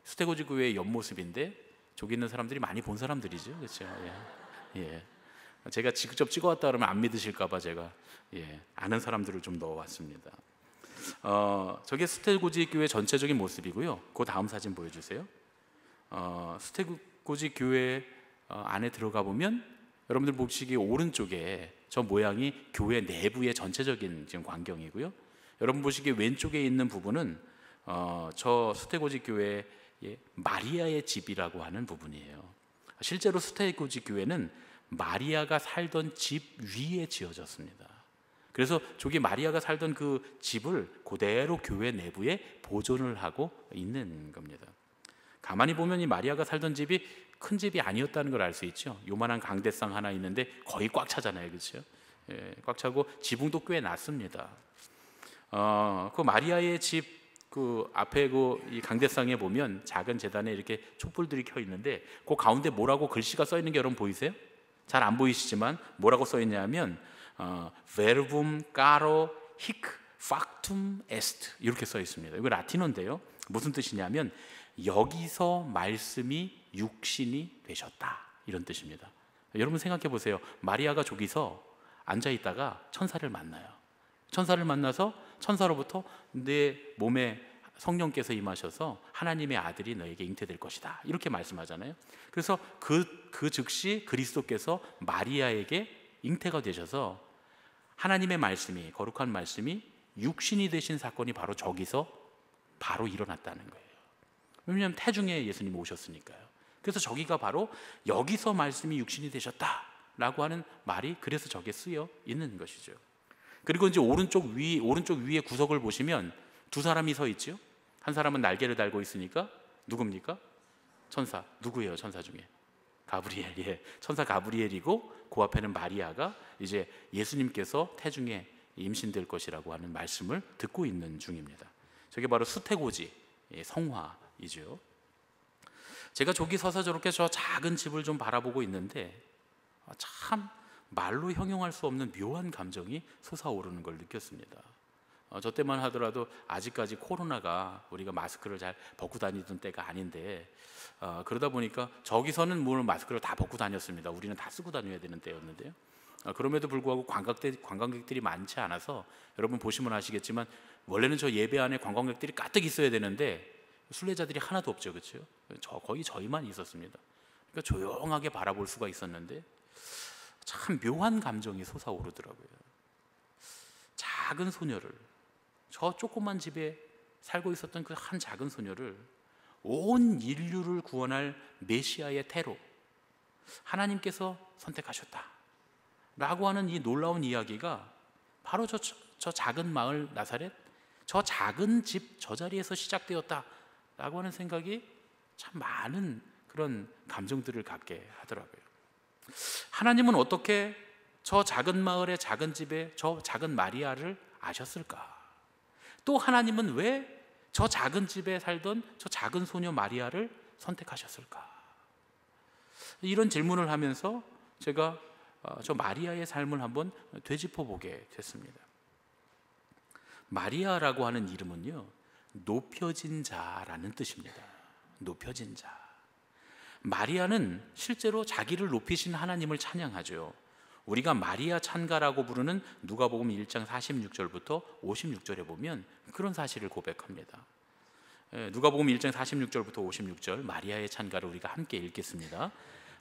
수태고지 교회의 옆모습인데 저기 있는 사람들이 많이 본 사람들이죠, 그렇죠? 예. 제가 직접 찍어왔다 그러면 안 믿으실까봐 제가 아는 사람들을 좀 넣어왔습니다. 저게 수태고지 교회 전체적인 모습이고요. 그 다음 사진 보여주세요. 수태고지 교회 안에 들어가 보면 여러분들 보시기에 오른쪽에 저 모양이 교회 내부의 전체적인 지금 광경이고요. 여러분 보시기에 왼쪽에 있는 부분은 저 수태고지 교회의 마리아의 집이라고 하는 부분이에요. 실제로 수태고지 교회는 마리아가 살던 집 위에 지어졌습니다. 그래서 저기 마리아가 살던 그 집을 그대로 교회 내부에 보존을 하고 있는 겁니다. 가만히 보면 이 마리아가 살던 집이 큰 집이 아니었다는 걸 알 수 있죠. 요만한 강대상 하나 있는데 거의 꽉 차잖아요, 그렇죠? 꽉 차고 지붕도 꽤 낮습니다. 그 마리아의 집 그 앞에 이 강대상에 보면 작은 제단에 이렇게 촛불들이 켜 있는데 그 가운데 뭐라고 글씨가 써 있는 게 여러분 보이세요? 잘 안 보이시지만 뭐라고 써 있냐면 verbum caro hic factum est 이렇게 써 있습니다. 이거 라틴어인데요. 무슨 뜻이냐면 여기서 말씀이 육신이 되셨다 이런 뜻입니다. 여러분 생각해 보세요. 마리아가 저기서 앉아 있다가 천사를 만나요. 천사를 만나서 천사로부터 내 몸에 성령께서 임하셔서 하나님의 아들이 너에게 잉태될 것이다 이렇게 말씀하잖아요. 그래서 그 즉시 그리스도께서 마리아에게 잉태가 되셔서 하나님의 말씀이, 거룩한 말씀이 육신이 되신 사건이 바로 저기서 바로 일어났다는 거예요. 왜냐하면 태중에 예수님이 오셨으니까요. 그래서 저기가 바로 여기서 말씀이 육신이 되셨다라고 하는 말이 그래서 저기에 쓰여 있는 것이죠. 그리고 이제 오른쪽 위에 구석을 보시면 두 사람이 서 있죠. 한 사람은 날개를 달고 있으니까 누굽니까? 천사. 누구예요? 천사 중에? 가브리엘. 예. 천사 가브리엘이고 그 앞에는 마리아가 이제 예수님께서 태중에 임신될 것이라고 하는 말씀을 듣고 있는 중입니다. 저게 바로 수태고지 성화이죠. 제가 저기 서서 저렇게 저 작은 집을 좀 바라보고 있는데 참 말로 형용할 수 없는 묘한 감정이 솟아오르는 걸 느꼈습니다. 저 때만 하더라도 아직까지 코로나가 우리가 마스크를 잘 벗고 다니던 때가 아닌데 그러다 보니까 저기서는 물론 마스크를 다 벗고 다녔습니다. 우리는 다 쓰고 다녀야 되는 때였는데요. 그럼에도 불구하고 관광객들이 많지 않아서 여러분 보시면 아시겠지만 원래는 저 예배 안에 관광객들이 가득 있어야 되는데 순례자들이 하나도 없죠, 그렇죠? 거의 저희만 있었습니다. 그러니까 조용하게 바라볼 수가 있었는데 참 묘한 감정이 솟아오르더라고요. 작은 소녀를, 저 조그만 집에 살고 있었던 그 한 작은 소녀를 온 인류를 구원할 메시아의 태로 하나님께서 선택하셨다 라고 하는 이 놀라운 이야기가 바로 저 작은 마을 나사렛, 저 작은 집 저 자리에서 시작되었다 라고 하는 생각이 참 많은 그런 감정들을 갖게 하더라고요. 하나님은 어떻게 저 작은 마을의 작은 집에 저 작은 마리아를 아셨을까? 또 하나님은 왜 저 작은 집에 살던 저 작은 소녀 마리아를 선택하셨을까? 이런 질문을 하면서 제가 저 마리아의 삶을 한번 되짚어 보게 됐습니다. 마리아라고 하는 이름은요, 높여진 자라는 뜻입니다. 높여진 자. 마리아는 실제로 자기를 높이신 하나님을 찬양하죠. 우리가 마리아 찬가라고 부르는 누가복음 1장 46절부터 56절에 보면 그런 사실을 고백합니다. 누가복음 1장 46절부터 56절 마리아의 찬가를 우리가 함께 읽겠습니다.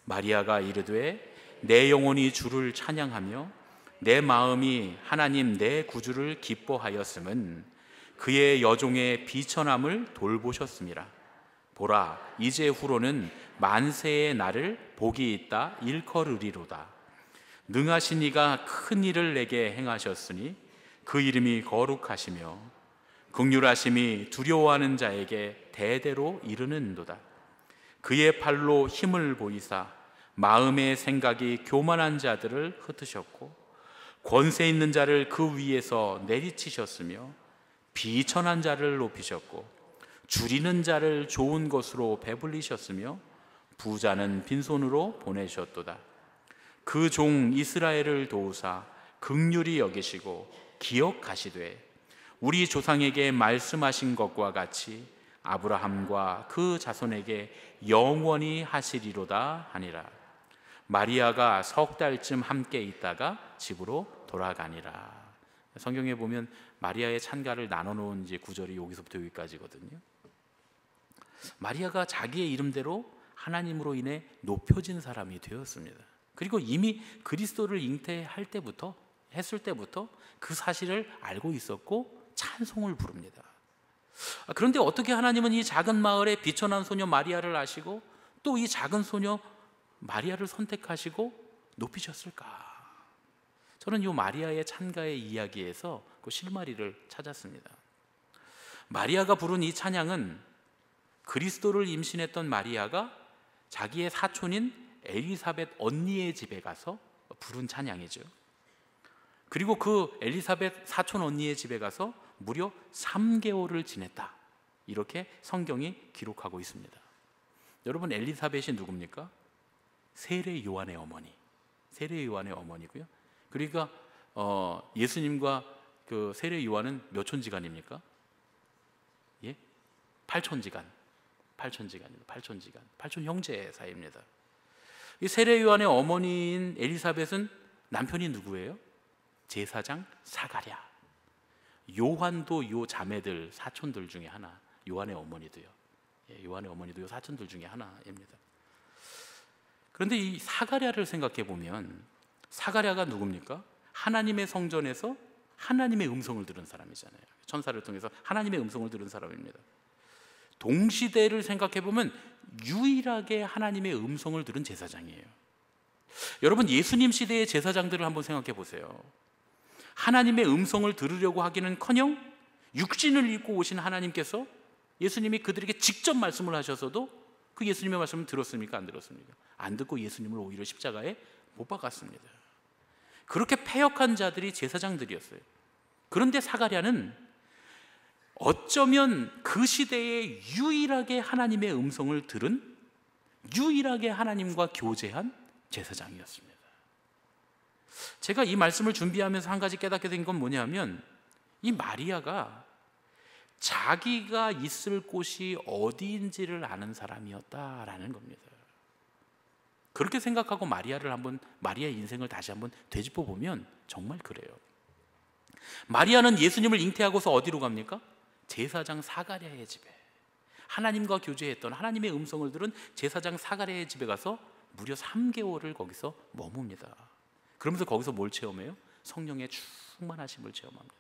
마리아가 이르되 내 영혼이 주를 찬양하며 내 마음이 하나님 내 구주를 기뻐하였음은 그의 여종의 비천함을 돌보셨습니다. 보라, 이제 후로는 만세의 날을 복이 있다 일컬으리로다. 능하신 이가 큰 일을 내게 행하셨으니 그 이름이 거룩하시며 긍휼하심이 두려워하는 자에게 대대로 이르는도다. 그의 팔로 힘을 보이사 마음의 생각이 교만한 자들을 흩으셨고 권세 있는 자를 그 위에서 내리치셨으며 비천한 자를 높이셨고 줄이는 자를 좋은 것으로 배불리셨으며 부자는 빈손으로 보내셨도다. 그 종 이스라엘을 도우사 긍휼히 여기시고 기억하시되 우리 조상에게 말씀하신 것과 같이 아브라함과 그 자손에게 영원히 하시리로다 하니라. 마리아가 석 달쯤 함께 있다가 집으로 돌아가니라. 성경에 보면 마리아의 찬가를 나눠놓은 이제 구절이 여기서부터 여기까지거든요. 마리아가 자기의 이름대로 하나님으로 인해 높여진 사람이 되었습니다. 그리고 이미 그리스도를 했을 때부터 그 사실을 알고 있었고 찬송을 부릅니다. 그런데 어떻게 하나님은 이 작은 마을의 비천한 소녀 마리아를 아시고 또 이 작은 소녀 마리아를 선택하시고 높이셨을까? 저는 이 마리아의 찬가의 이야기에서 그 실마리를 찾았습니다. 마리아가 부른 이 찬양은 그리스도를 임신했던 마리아가 자기의 사촌인 엘리사벳 언니의 집에 가서 부른 찬양이죠. 그리고 그 엘리사벳 사촌 언니의 집에 가서 무려 3개월을 지냈다, 이렇게 성경이 기록하고 있습니다. 여러분, 엘리사벳이 누굽니까? 세례 요한의 어머니, 세례 요한의 어머니고요. 그러니까 예수님과 그 세례 요한은 몇 촌지간입니까? 예? 8촌지간. 8촌 형제 사이입니다. 이 세례 요한의 어머니인 엘리사벳은 남편이 누구예요? 제사장 사가랴. 요한도 요 자매들 사촌들 중에 하나, 요한의 어머니도요. 요한의 어머니도 요 사촌들 중에 하나입니다. 그런데 이 사가랴를 생각해 보면 사가랴가 누굽니까? 하나님의 성전에서 하나님의 음성을 들은 사람이잖아요. 천사를 통해서 하나님의 음성을 들은 사람입니다. 동시대를 생각해 보면 유일하게 하나님의 음성을 들은 제사장이에요. 여러분, 예수님 시대의 제사장들을 한번 생각해 보세요. 하나님의 음성을 들으려고 하기는커녕 육신을 입고 오신 하나님께서 예수님이 그들에게 직접 말씀을 하셔서도 그 예수님의 말씀을 들었습니까? 안 들었습니까? 안 듣고 예수님을 오히려 십자가에 못 박았습니다. 그렇게 패역한 자들이 제사장들이었어요. 그런데 사가랴는 어쩌면 그 시대에 유일하게 하나님의 음성을 들은, 유일하게 하나님과 교제한 제사장이었습니다. 제가 이 말씀을 준비하면서 한 가지 깨닫게 된 건 뭐냐면, 이 마리아가 자기가 있을 곳이 어디인지를 아는 사람이었다라는 겁니다. 그렇게 생각하고 마리아의 인생을 다시 한번 되짚어 보면 정말 그래요. 마리아는 예수님을 잉태하고서 어디로 갑니까? 제사장 사가랴의 집에, 하나님과 교제했던, 하나님의 음성을 들은 제사장 사가랴의 집에 가서 무려 3개월을 거기서 머뭅니다. 그러면서 거기서 뭘 체험해요? 성령의 충만하심을 체험합니다.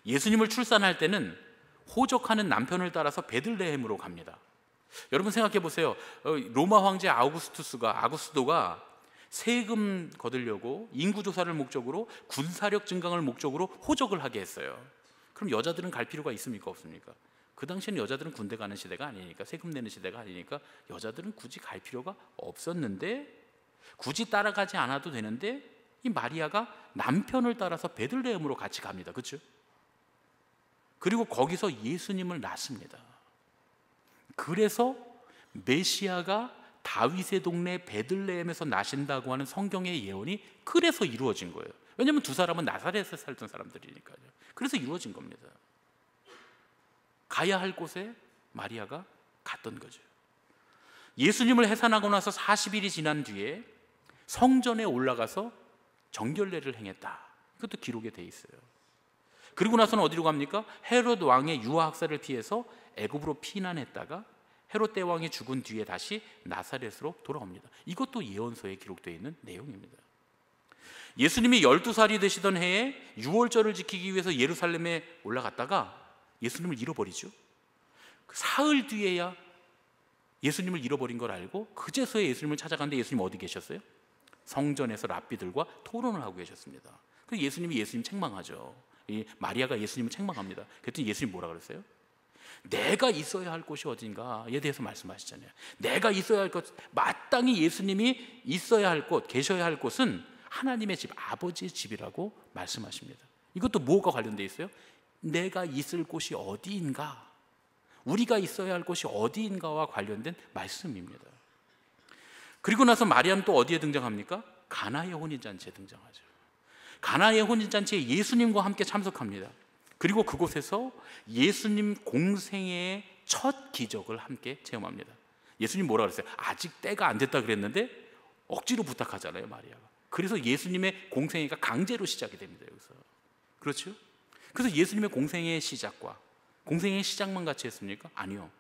예수님을 출산할 때는 호적하는 남편을 따라서 베들레헴으로 갑니다. 여러분 생각해 보세요. 로마 황제 아구스도가 세금 거두려고 인구조사를 목적으로, 군사력 증강을 목적으로 호적을 하게 했어요. 그럼 여자들은 갈 필요가 있습니까? 없습니까? 그 당시에는 여자들은 군대 가는 시대가 아니니까, 세금 내는 시대가 아니니까 여자들은 굳이 갈 필요가 없었는데, 굳이 따라가지 않아도 되는데 이 마리아가 남편을 따라서 베들레헴으로 같이 갑니다. 그렇죠? 그리고 거기서 예수님을 낳습니다. 그래서 메시아가 다윗의 동네 베들레헴에서 나신다고 하는 성경의 예언이 그래서 이루어진 거예요. 왜냐하면 두 사람은 나사렛에 살던 사람들이니까요. 그래서 이루어진 겁니다. 가야 할 곳에 마리아가 갔던 거죠. 예수님을 해산하고 나서 40일이 지난 뒤에 성전에 올라가서 정결례를 행했다. 그것도 기록에 돼 있어요. 그리고 나서는 어디로 갑니까? 헤롯 왕의 유아 학살을 피해서 애굽으로 피난했다가 헤롯 대왕이 죽은 뒤에 다시 나사렛으로 돌아옵니다. 이것도 예언서에 기록되어 있는 내용입니다. 예수님이 12살이 되시던 해에 유월절을 지키기 위해서 예루살렘에 올라갔다가 예수님을 잃어버리죠. 사흘 뒤에야 예수님을 잃어버린 걸 알고 그제서야 예수님을 찾아갔는데 예수님 어디 계셨어요? 성전에서 랍비들과 토론을 하고 계셨습니다. 그래서 예수님이 예수님 책망하죠. 이 마리아가 예수님을 책망합니다. 그랬더니 예수님 뭐라 그랬어요? 내가 있어야 할 곳이 어딘가에 대해서 말씀하시잖아요. 내가 있어야 할 곳, 마땅히 예수님이 있어야 할 곳, 계셔야 할 곳은 하나님의 집, 아버지의 집이라고 말씀하십니다. 이것도 뭐가 관련되어 있어요? 내가 있을 곳이 어디인가, 우리가 있어야 할 곳이 어디인가와 관련된 말씀입니다. 그리고 나서 마리아는 또 어디에 등장합니까? 가나의 혼인잔치에 등장하죠. 가나의 혼인잔치에 예수님과 함께 참석합니다. 그리고 그곳에서 예수님 공생애의 첫 기적을 함께 체험합니다. 예수님 뭐라 그랬어요? 아직 때가 안 됐다 그랬는데 억지로 부탁하잖아요, 마리아가. 그래서 예수님의 공생애가 강제로 시작이 됩니다, 여기서. 그렇죠? 그래서 예수님의 공생애의 시작과 공생애의 시작만 같이 했습니까? 아니요.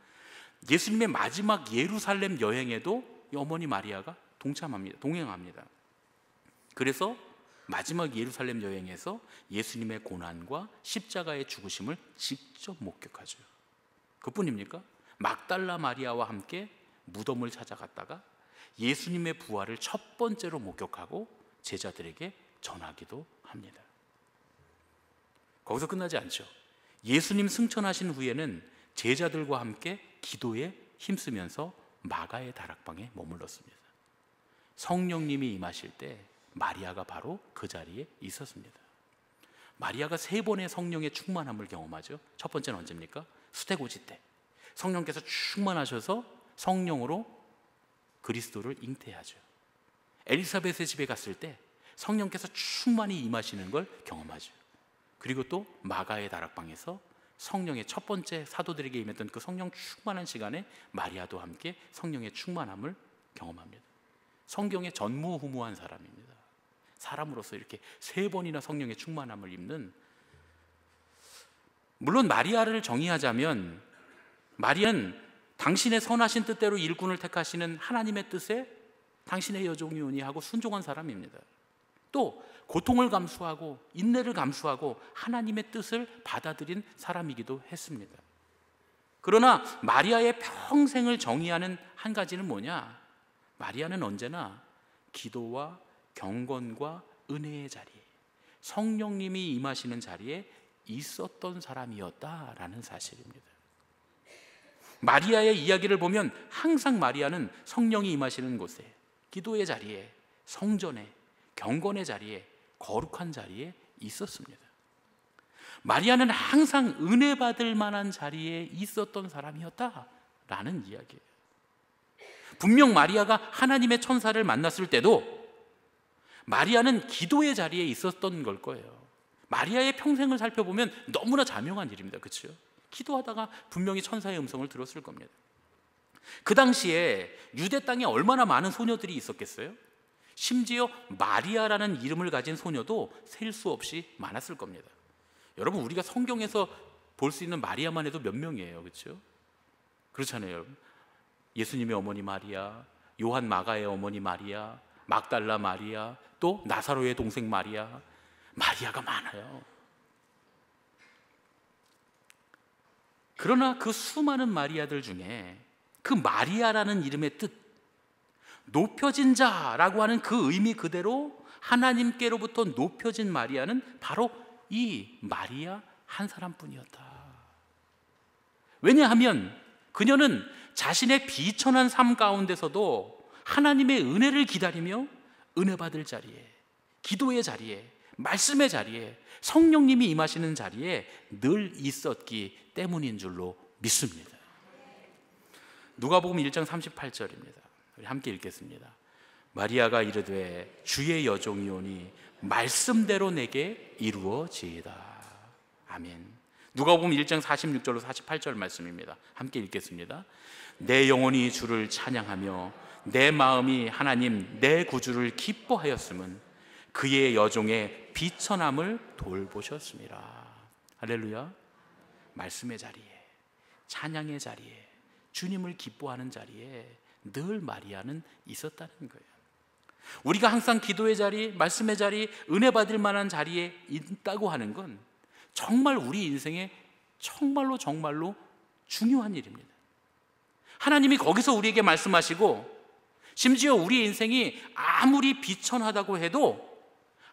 예수님의 마지막 예루살렘 여행에도 이 어머니 마리아가 동행합니다. 그래서 마지막 예루살렘 여행에서 예수님의 고난과 십자가의 죽으심을 직접 목격하죠. 그뿐입니까? 막달라 마리아와 함께 무덤을 찾아갔다가 예수님의 부활을 첫 번째로 목격하고 제자들에게 전하기도 합니다. 거기서 끝나지 않죠. 예수님 승천하신 후에는 제자들과 함께 기도에 힘쓰면서 마가의 다락방에 머물렀습니다. 성령님이 임하실 때 마리아가 바로 그 자리에 있었습니다. 마리아가 3번의 성령의 충만함을 경험하죠. 첫 번째는 언제입니까? 수태고지 때 성령께서 충만하셔서 성령으로 그리스도를 잉태하죠. 엘리사벳의 집에 갔을 때 성령께서 충만히 임하시는 걸 경험하죠. 그리고 또 마가의 다락방에서 성령의 첫 번째 사도들에게 임했던 그 성령 충만한 시간에 마리아도 함께 성령의 충만함을 경험합니다. 성경에 전무후무한 사람입니다. 사람으로서 이렇게 3번이나 성령의 충만함을 입는, 물론 마리아를 정의하자면 마리아는 당신의 선하신 뜻대로 일꾼을 택하시는 하나님의 뜻에 당신의 여종이오니 하고 순종한 사람입니다. 또 고통을 감수하고 인내를 감수하고 하나님의 뜻을 받아들인 사람이기도 했습니다. 그러나 마리아의 평생을 정의하는 한 가지는 뭐냐? 마리아는 언제나 기도와 경건과 은혜의 자리에, 성령님이 임하시는 자리에 있었던 사람이었다라는 사실입니다. 마리아의 이야기를 보면 항상 마리아는 성령이 임하시는 곳에, 기도의 자리에, 성전에, 경건의 자리에, 거룩한 자리에 있었습니다. 마리아는 항상 은혜 받을 만한 자리에 있었던 사람이었다라는 이야기예요. 분명 마리아가 하나님의 천사를 만났을 때도 마리아는 기도의 자리에 있었던 걸 거예요. 마리아의 평생을 살펴보면 너무나 자명한 일입니다. 그렇죠? 기도하다가 분명히 천사의 음성을 들었을 겁니다. 그 당시에 유대 땅에 얼마나 많은 소녀들이 있었겠어요? 심지어 마리아라는 이름을 가진 소녀도 셀 수 없이 많았을 겁니다. 여러분, 우리가 성경에서 볼 수 있는 마리아만 해도 몇 명이에요, 그렇죠? 그렇잖아요, 여러분. 예수님의 어머니 마리아, 요한 마가의 어머니 마리아, 막달라 마리아, 또 나사로의 동생 마리아, 마리아가 많아요. 그러나 그 수많은 마리아들 중에 그 마리아라는 이름의 뜻, 높여진 자라고 하는 그 의미 그대로 하나님께로부터 높여진 마리아는 바로 이 마리아 한 사람뿐이었다. 왜냐하면 그녀는 자신의 비천한 삶 가운데서도 하나님의 은혜를 기다리며 은혜 받을 자리에, 기도의 자리에, 말씀의 자리에, 성령님이 임하시는 자리에 늘 있었기 때문인 줄로 믿습니다. 누가복음 1장 38절입니다. 우리 함께 읽겠습니다. 마리아가 이르되 주의 여종이오니 말씀대로 내게 이루어지이다. 아멘. 누가복음 1장 46절로 48절 말씀입니다. 함께 읽겠습니다. 내 영혼이 주를 찬양하며 내 마음이 하나님 내 구주를 기뻐하였음은 그의 여종의 비천함을 돌보셨습니다. 할렐루야. 말씀의 자리에, 찬양의 자리에, 주님을 기뻐하는 자리에 늘 마리아는 있었다는 거예요. 우리가 항상 기도의 자리, 말씀의 자리, 은혜 받을 만한 자리에 있다고 하는 건 정말 우리 인생에 정말로 중요한 일입니다. 하나님이 거기서 우리에게 말씀하시고, 심지어 우리 인생이 아무리 비천하다고 해도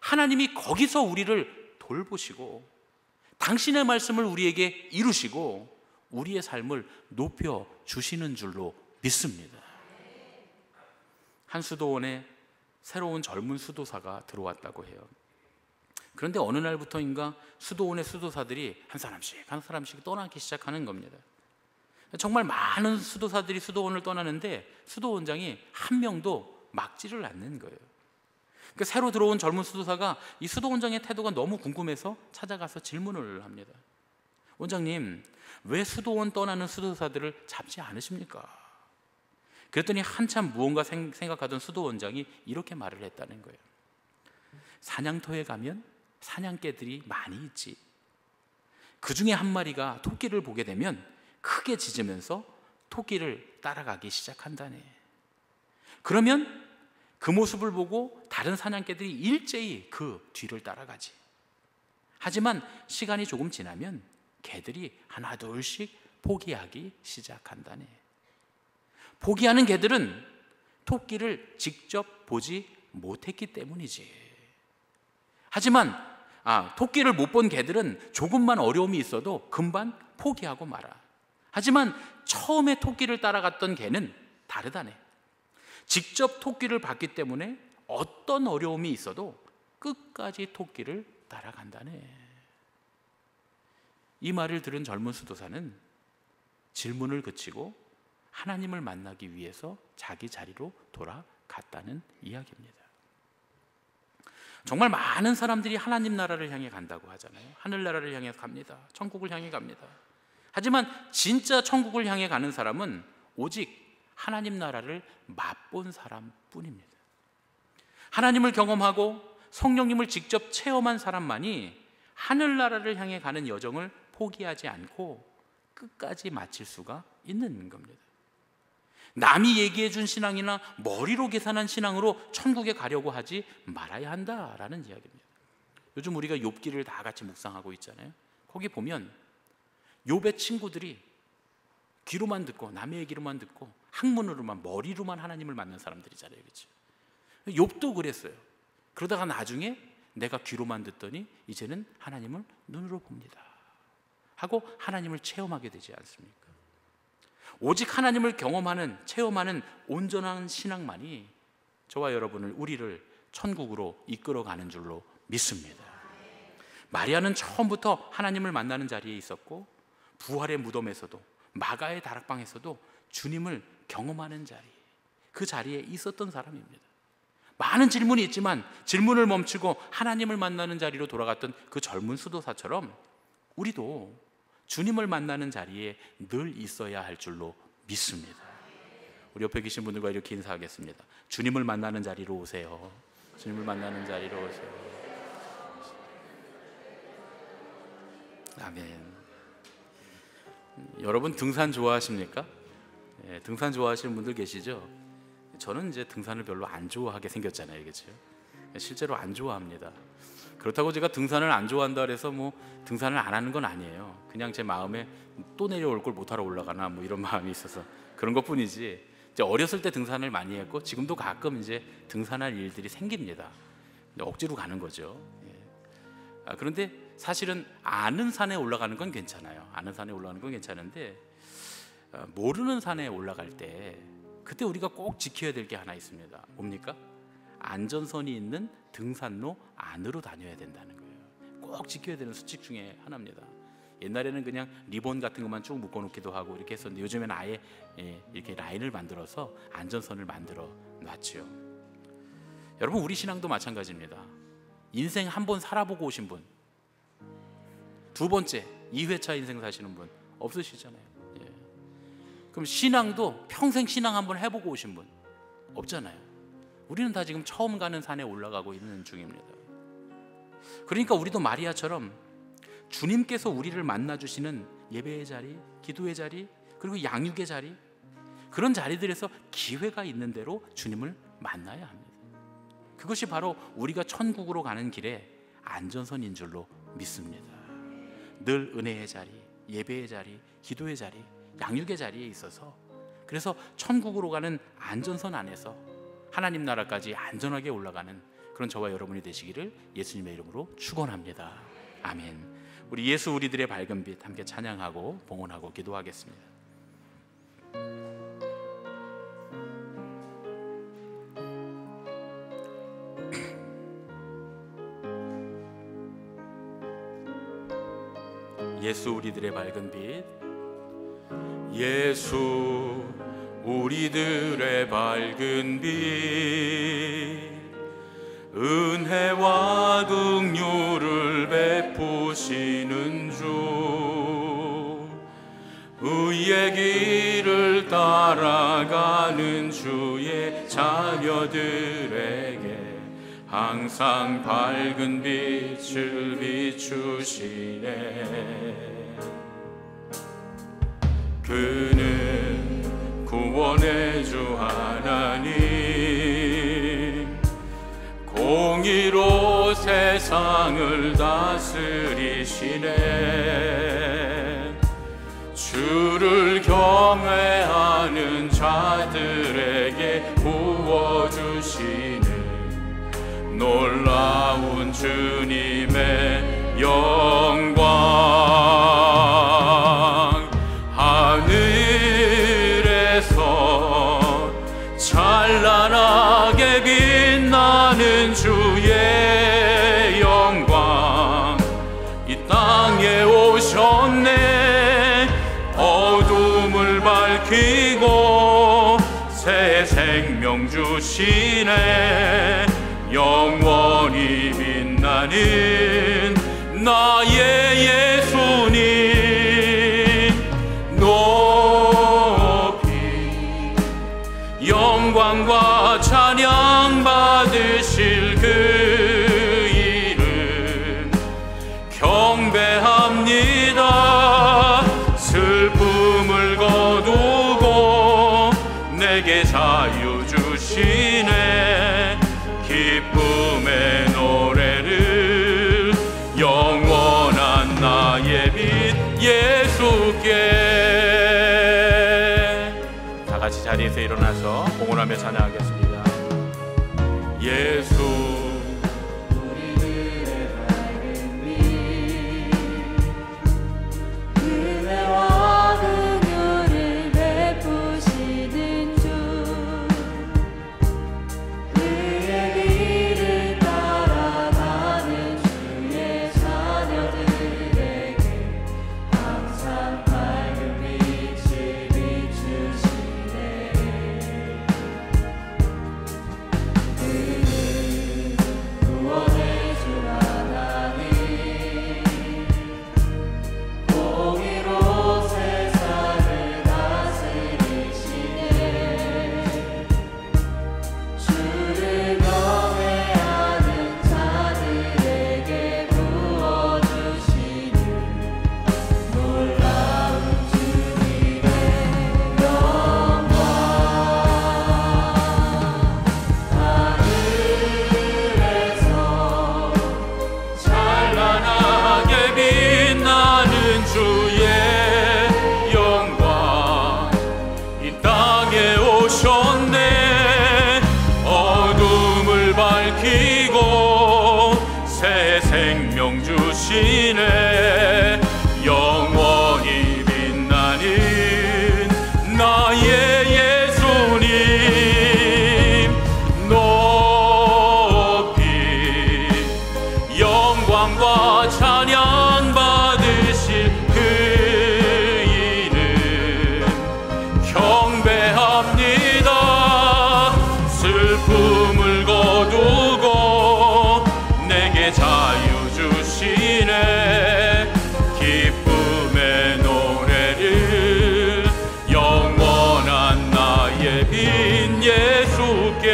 하나님이 거기서 우리를 돌보시고 당신의 말씀을 우리에게 이루시고 우리의 삶을 높여주시는 줄로 믿습니다. 한 수도원에 새로운 젊은 수도사가 들어왔다고 해요. 그런데 어느 날부터인가 수도원의 수도사들이 한 사람씩 떠나기 시작하는 겁니다. 정말 많은 수도사들이 수도원을 떠나는데 수도원장이 한 명도 막지를 않는 거예요. 그러니까 새로 들어온 젊은 수도사가 이 수도원장의 태도가 너무 궁금해서 찾아가서 질문을 합니다. 원장님, 왜 수도원 떠나는 수도사들을 잡지 않으십니까? 그랬더니 한참 무언가 생각하던 수도원장이 이렇게 말을 했다는 거예요. 사냥터에 가면 사냥개들이 많이 있지. 그 중에 한 마리가 토끼를 보게 되면 크게 짖으면서 토끼를 따라가기 시작한다네. 그러면 그 모습을 보고 다른 사냥개들이 일제히 그 뒤를 따라가지. 하지만 시간이 조금 지나면 개들이 하나 둘씩 포기하기 시작한다네. 포기하는 개들은 토끼를 직접 보지 못했기 때문이지. 하지만 토끼를 못 본 개들은 조금만 어려움이 있어도 금방 포기하고 말아. 하지만 처음에 토끼를 따라갔던 개는 다르다네. 직접 토끼를 봤기 때문에 어떤 어려움이 있어도 끝까지 토끼를 따라간다네. 이 말을 들은 젊은 수도사는 질문을 그치고 하나님을 만나기 위해서 자기 자리로 돌아갔다는 이야기입니다. 정말 많은 사람들이 하나님 나라를 향해 간다고 하잖아요. 하늘나라를 향해 갑니다. 천국을 향해 갑니다. 하지만 진짜 천국을 향해 가는 사람은 오직 하나님 나라를 맛본 사람뿐입니다. 하나님을 경험하고 성령님을 직접 체험한 사람만이 하늘나라를 향해 가는 여정을 포기하지 않고 끝까지 마칠 수가 있는 겁니다. 남이 얘기해 준 신앙이나 머리로 계산한 신앙으로 천국에 가려고 하지 말아야 한다라는 이야기입니다. 요즘 우리가 욥기를 다 같이 묵상하고 있잖아요. 거기 보면 욥의 친구들이 귀로만 듣고 남의 얘기로만 듣고 학문으로만 머리로만 하나님을 만난 사람들이잖아요. 그렇죠? 욥도 그랬어요. 그러다가 나중에 내가 귀로만 듣더니 이제는 하나님을 눈으로 봅니다 하고 하나님을 체험하게 되지 않습니까? 오직 하나님을 경험하는, 체험하는 온전한 신앙만이 저와 여러분을, 우리를 천국으로 이끌어가는 줄로 믿습니다. 마리아는 처음부터 하나님을 만나는 자리에 있었고 부활의 무덤에서도 마가의 다락방에서도 주님을 경험하는 자리, 그 자리에 있었던 사람입니다. 많은 질문이 있지만 질문을 멈추고 하나님을 만나는 자리로 돌아갔던 그 젊은 수도사처럼 우리도 주님을 만나는 자리에 늘 있어야 할 줄로 믿습니다. 우리 옆에 계신 분들과 이렇게 인사하겠습니다. 주님을 만나는 자리로 오세요. 주님을 만나는 자리로 오세요. 아멘. 여러분 등산 좋아하십니까? 예, 등산 좋아하시는 분들 계시죠? 저는 이제 등산을 별로 안 좋아하게 생겼잖아요, 그렇죠? 실제로 안 좋아합니다. 그렇다고 제가 등산을 안 좋아한다 그래서 뭐 등산을 안 하는 건 아니에요. 그냥 제 마음에 또 내려올 걸 못하러 올라가나 뭐 이런 마음이 있어서 그런 것뿐이지. 이제 어렸을 때 등산을 많이 했고 지금도 가끔 이제 등산할 일들이 생깁니다. 억지로 가는 거죠. 예. 그런데 사실은 아는 산에 올라가는 건 괜찮아요. 아는 산에 올라가는 건 괜찮은데 모르는 산에 올라갈 때 그때 우리가 꼭 지켜야 될 게 하나 있습니다. 뭡니까? 안전선이 있는 등산로 안으로 다녀야 된다는 거예요. 꼭 지켜야 되는 수칙 중에 하나입니다. 옛날에는 그냥 리본 같은 것만 쭉 묶어놓기도 하고 이렇게 했었는데 요즘에는 아예 이렇게 라인을 만들어서 안전선을 만들어 놨죠. 여러분, 우리 신앙도 마찬가지입니다. 인생 한 번 살아보고 오신 분, 두 번째 2회차 인생 사시는 분 없으시잖아요. 예. 그럼 신앙도 평생 신앙 한번 해보고 오신 분 없잖아요. 우리는 다 지금 처음 가는 산에 올라가고 있는 중입니다. 그러니까 우리도 마리아처럼 주님께서 우리를 만나주시는 예배의 자리, 기도의 자리, 그리고 양육의 자리, 그런 자리들에서 기회가 있는 대로 주님을 만나야 합니다. 그것이 바로 우리가 천국으로 가는 길에 안전선인 줄로 믿습니다. 늘 은혜의 자리, 예배의 자리, 기도의 자리, 양육의 자리에 있어서, 그래서 천국으로 가는 안전선 안에서 하나님 나라까지 안전하게 올라가는 그런 저와 여러분이 되시기를 예수님의 이름으로 축원합니다. 아멘. 우리 예수 우리들의 밝은 빛 함께 찬양하고 봉헌하고 기도하겠습니다. 예수 우리들의 밝은 빛, 예수 우리들의 밝은 빛, 은혜와 긍휼을 베푸시는 주, 의의 길을 따라가는 주의 자녀들에게 항상 밝은 빛을 비추시네. 그는 구원의 주 하나님, 공의로 세상을 다스리시네. 주를 경외하는 자들에게 부어주시는 놀라운 주님의 영광, 하늘에서 찬란하게 빛나는 주의 영광, 이 땅에 오셨네. 어둠을 밝히고 새 생명 주시네. 영원히 빛나는 나의 예수님, 높이 영광과 찬양 받으실 그 이름 경배합니다. 슬픔을 거두고 내게 자유 주시네. 기쁨의 노래를 영원한 나의 빛 예수께. 다 같이 자리에서 일어나서 봉헌하며 찬양하겠습니다. 예수 영원히 빛나는 나의 예수님, 높이 영광과 찬양 받으실 그 이름 경배합니다. 슬픔을 거두고 내게 자유 주시네. 기쁨의 노래를 영원한 나의 빈 예수께.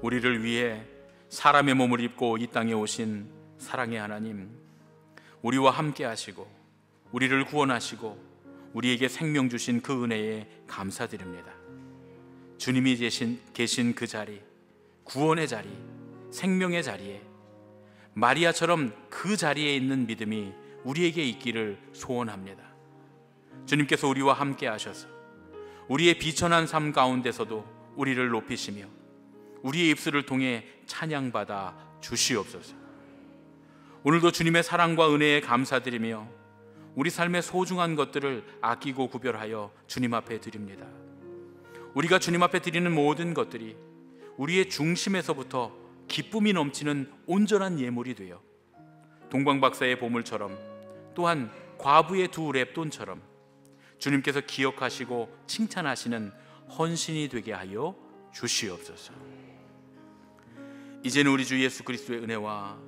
우리를 위해 사람의 몸을 입고 이 땅에 오신 사랑의 하나님, 우리와 함께 하시고 우리를 구원하시고 우리에게 생명 주신 그 은혜에 감사드립니다. 주님이 계신 그 자리, 구원의 자리, 생명의 자리에 마리아처럼 그 자리에 있는 믿음이 우리에게 있기를 소원합니다. 주님께서 우리와 함께 하셔서 우리의 비천한 삶 가운데서도 우리를 높이시며 우리의 입술을 통해 찬양받아 주시옵소서. 오늘도 주님의 사랑과 은혜에 감사드리며 우리 삶의 소중한 것들을 아끼고 구별하여 주님 앞에 드립니다. 우리가 주님 앞에 드리는 모든 것들이 우리의 중심에서부터 기쁨이 넘치는 온전한 예물이 되어 동방박사의 보물처럼, 또한 과부의 두 랩돈처럼 주님께서 기억하시고 칭찬하시는 헌신이 되게 하여 주시옵소서. 이제는 우리 주 예수 그리스도의 은혜와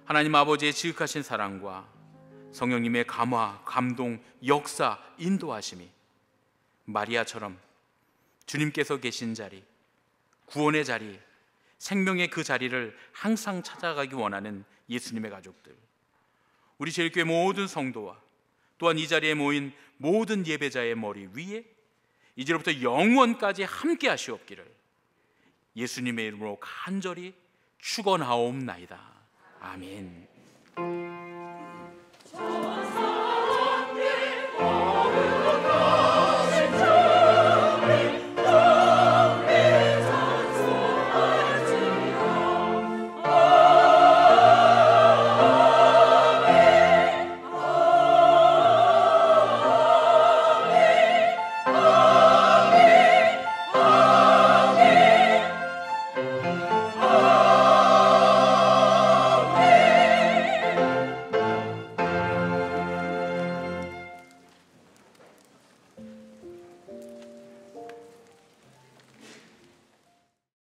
하나님 아버지의 지극하신 사랑과 성령님의 감화, 감동, 역사, 인도하심이 마리아처럼 주님께서 계신 자리, 구원의 자리, 생명의 그 자리를 항상 찾아가기 원하는 예수님의 가족들, 우리 제일교회 모든 성도와 또한 이 자리에 모인 모든 예배자의 머리 위에 이제로부터 영원까지 함께 하시옵기를 예수님의 이름으로 간절히 축원하옵나이다. 아멘.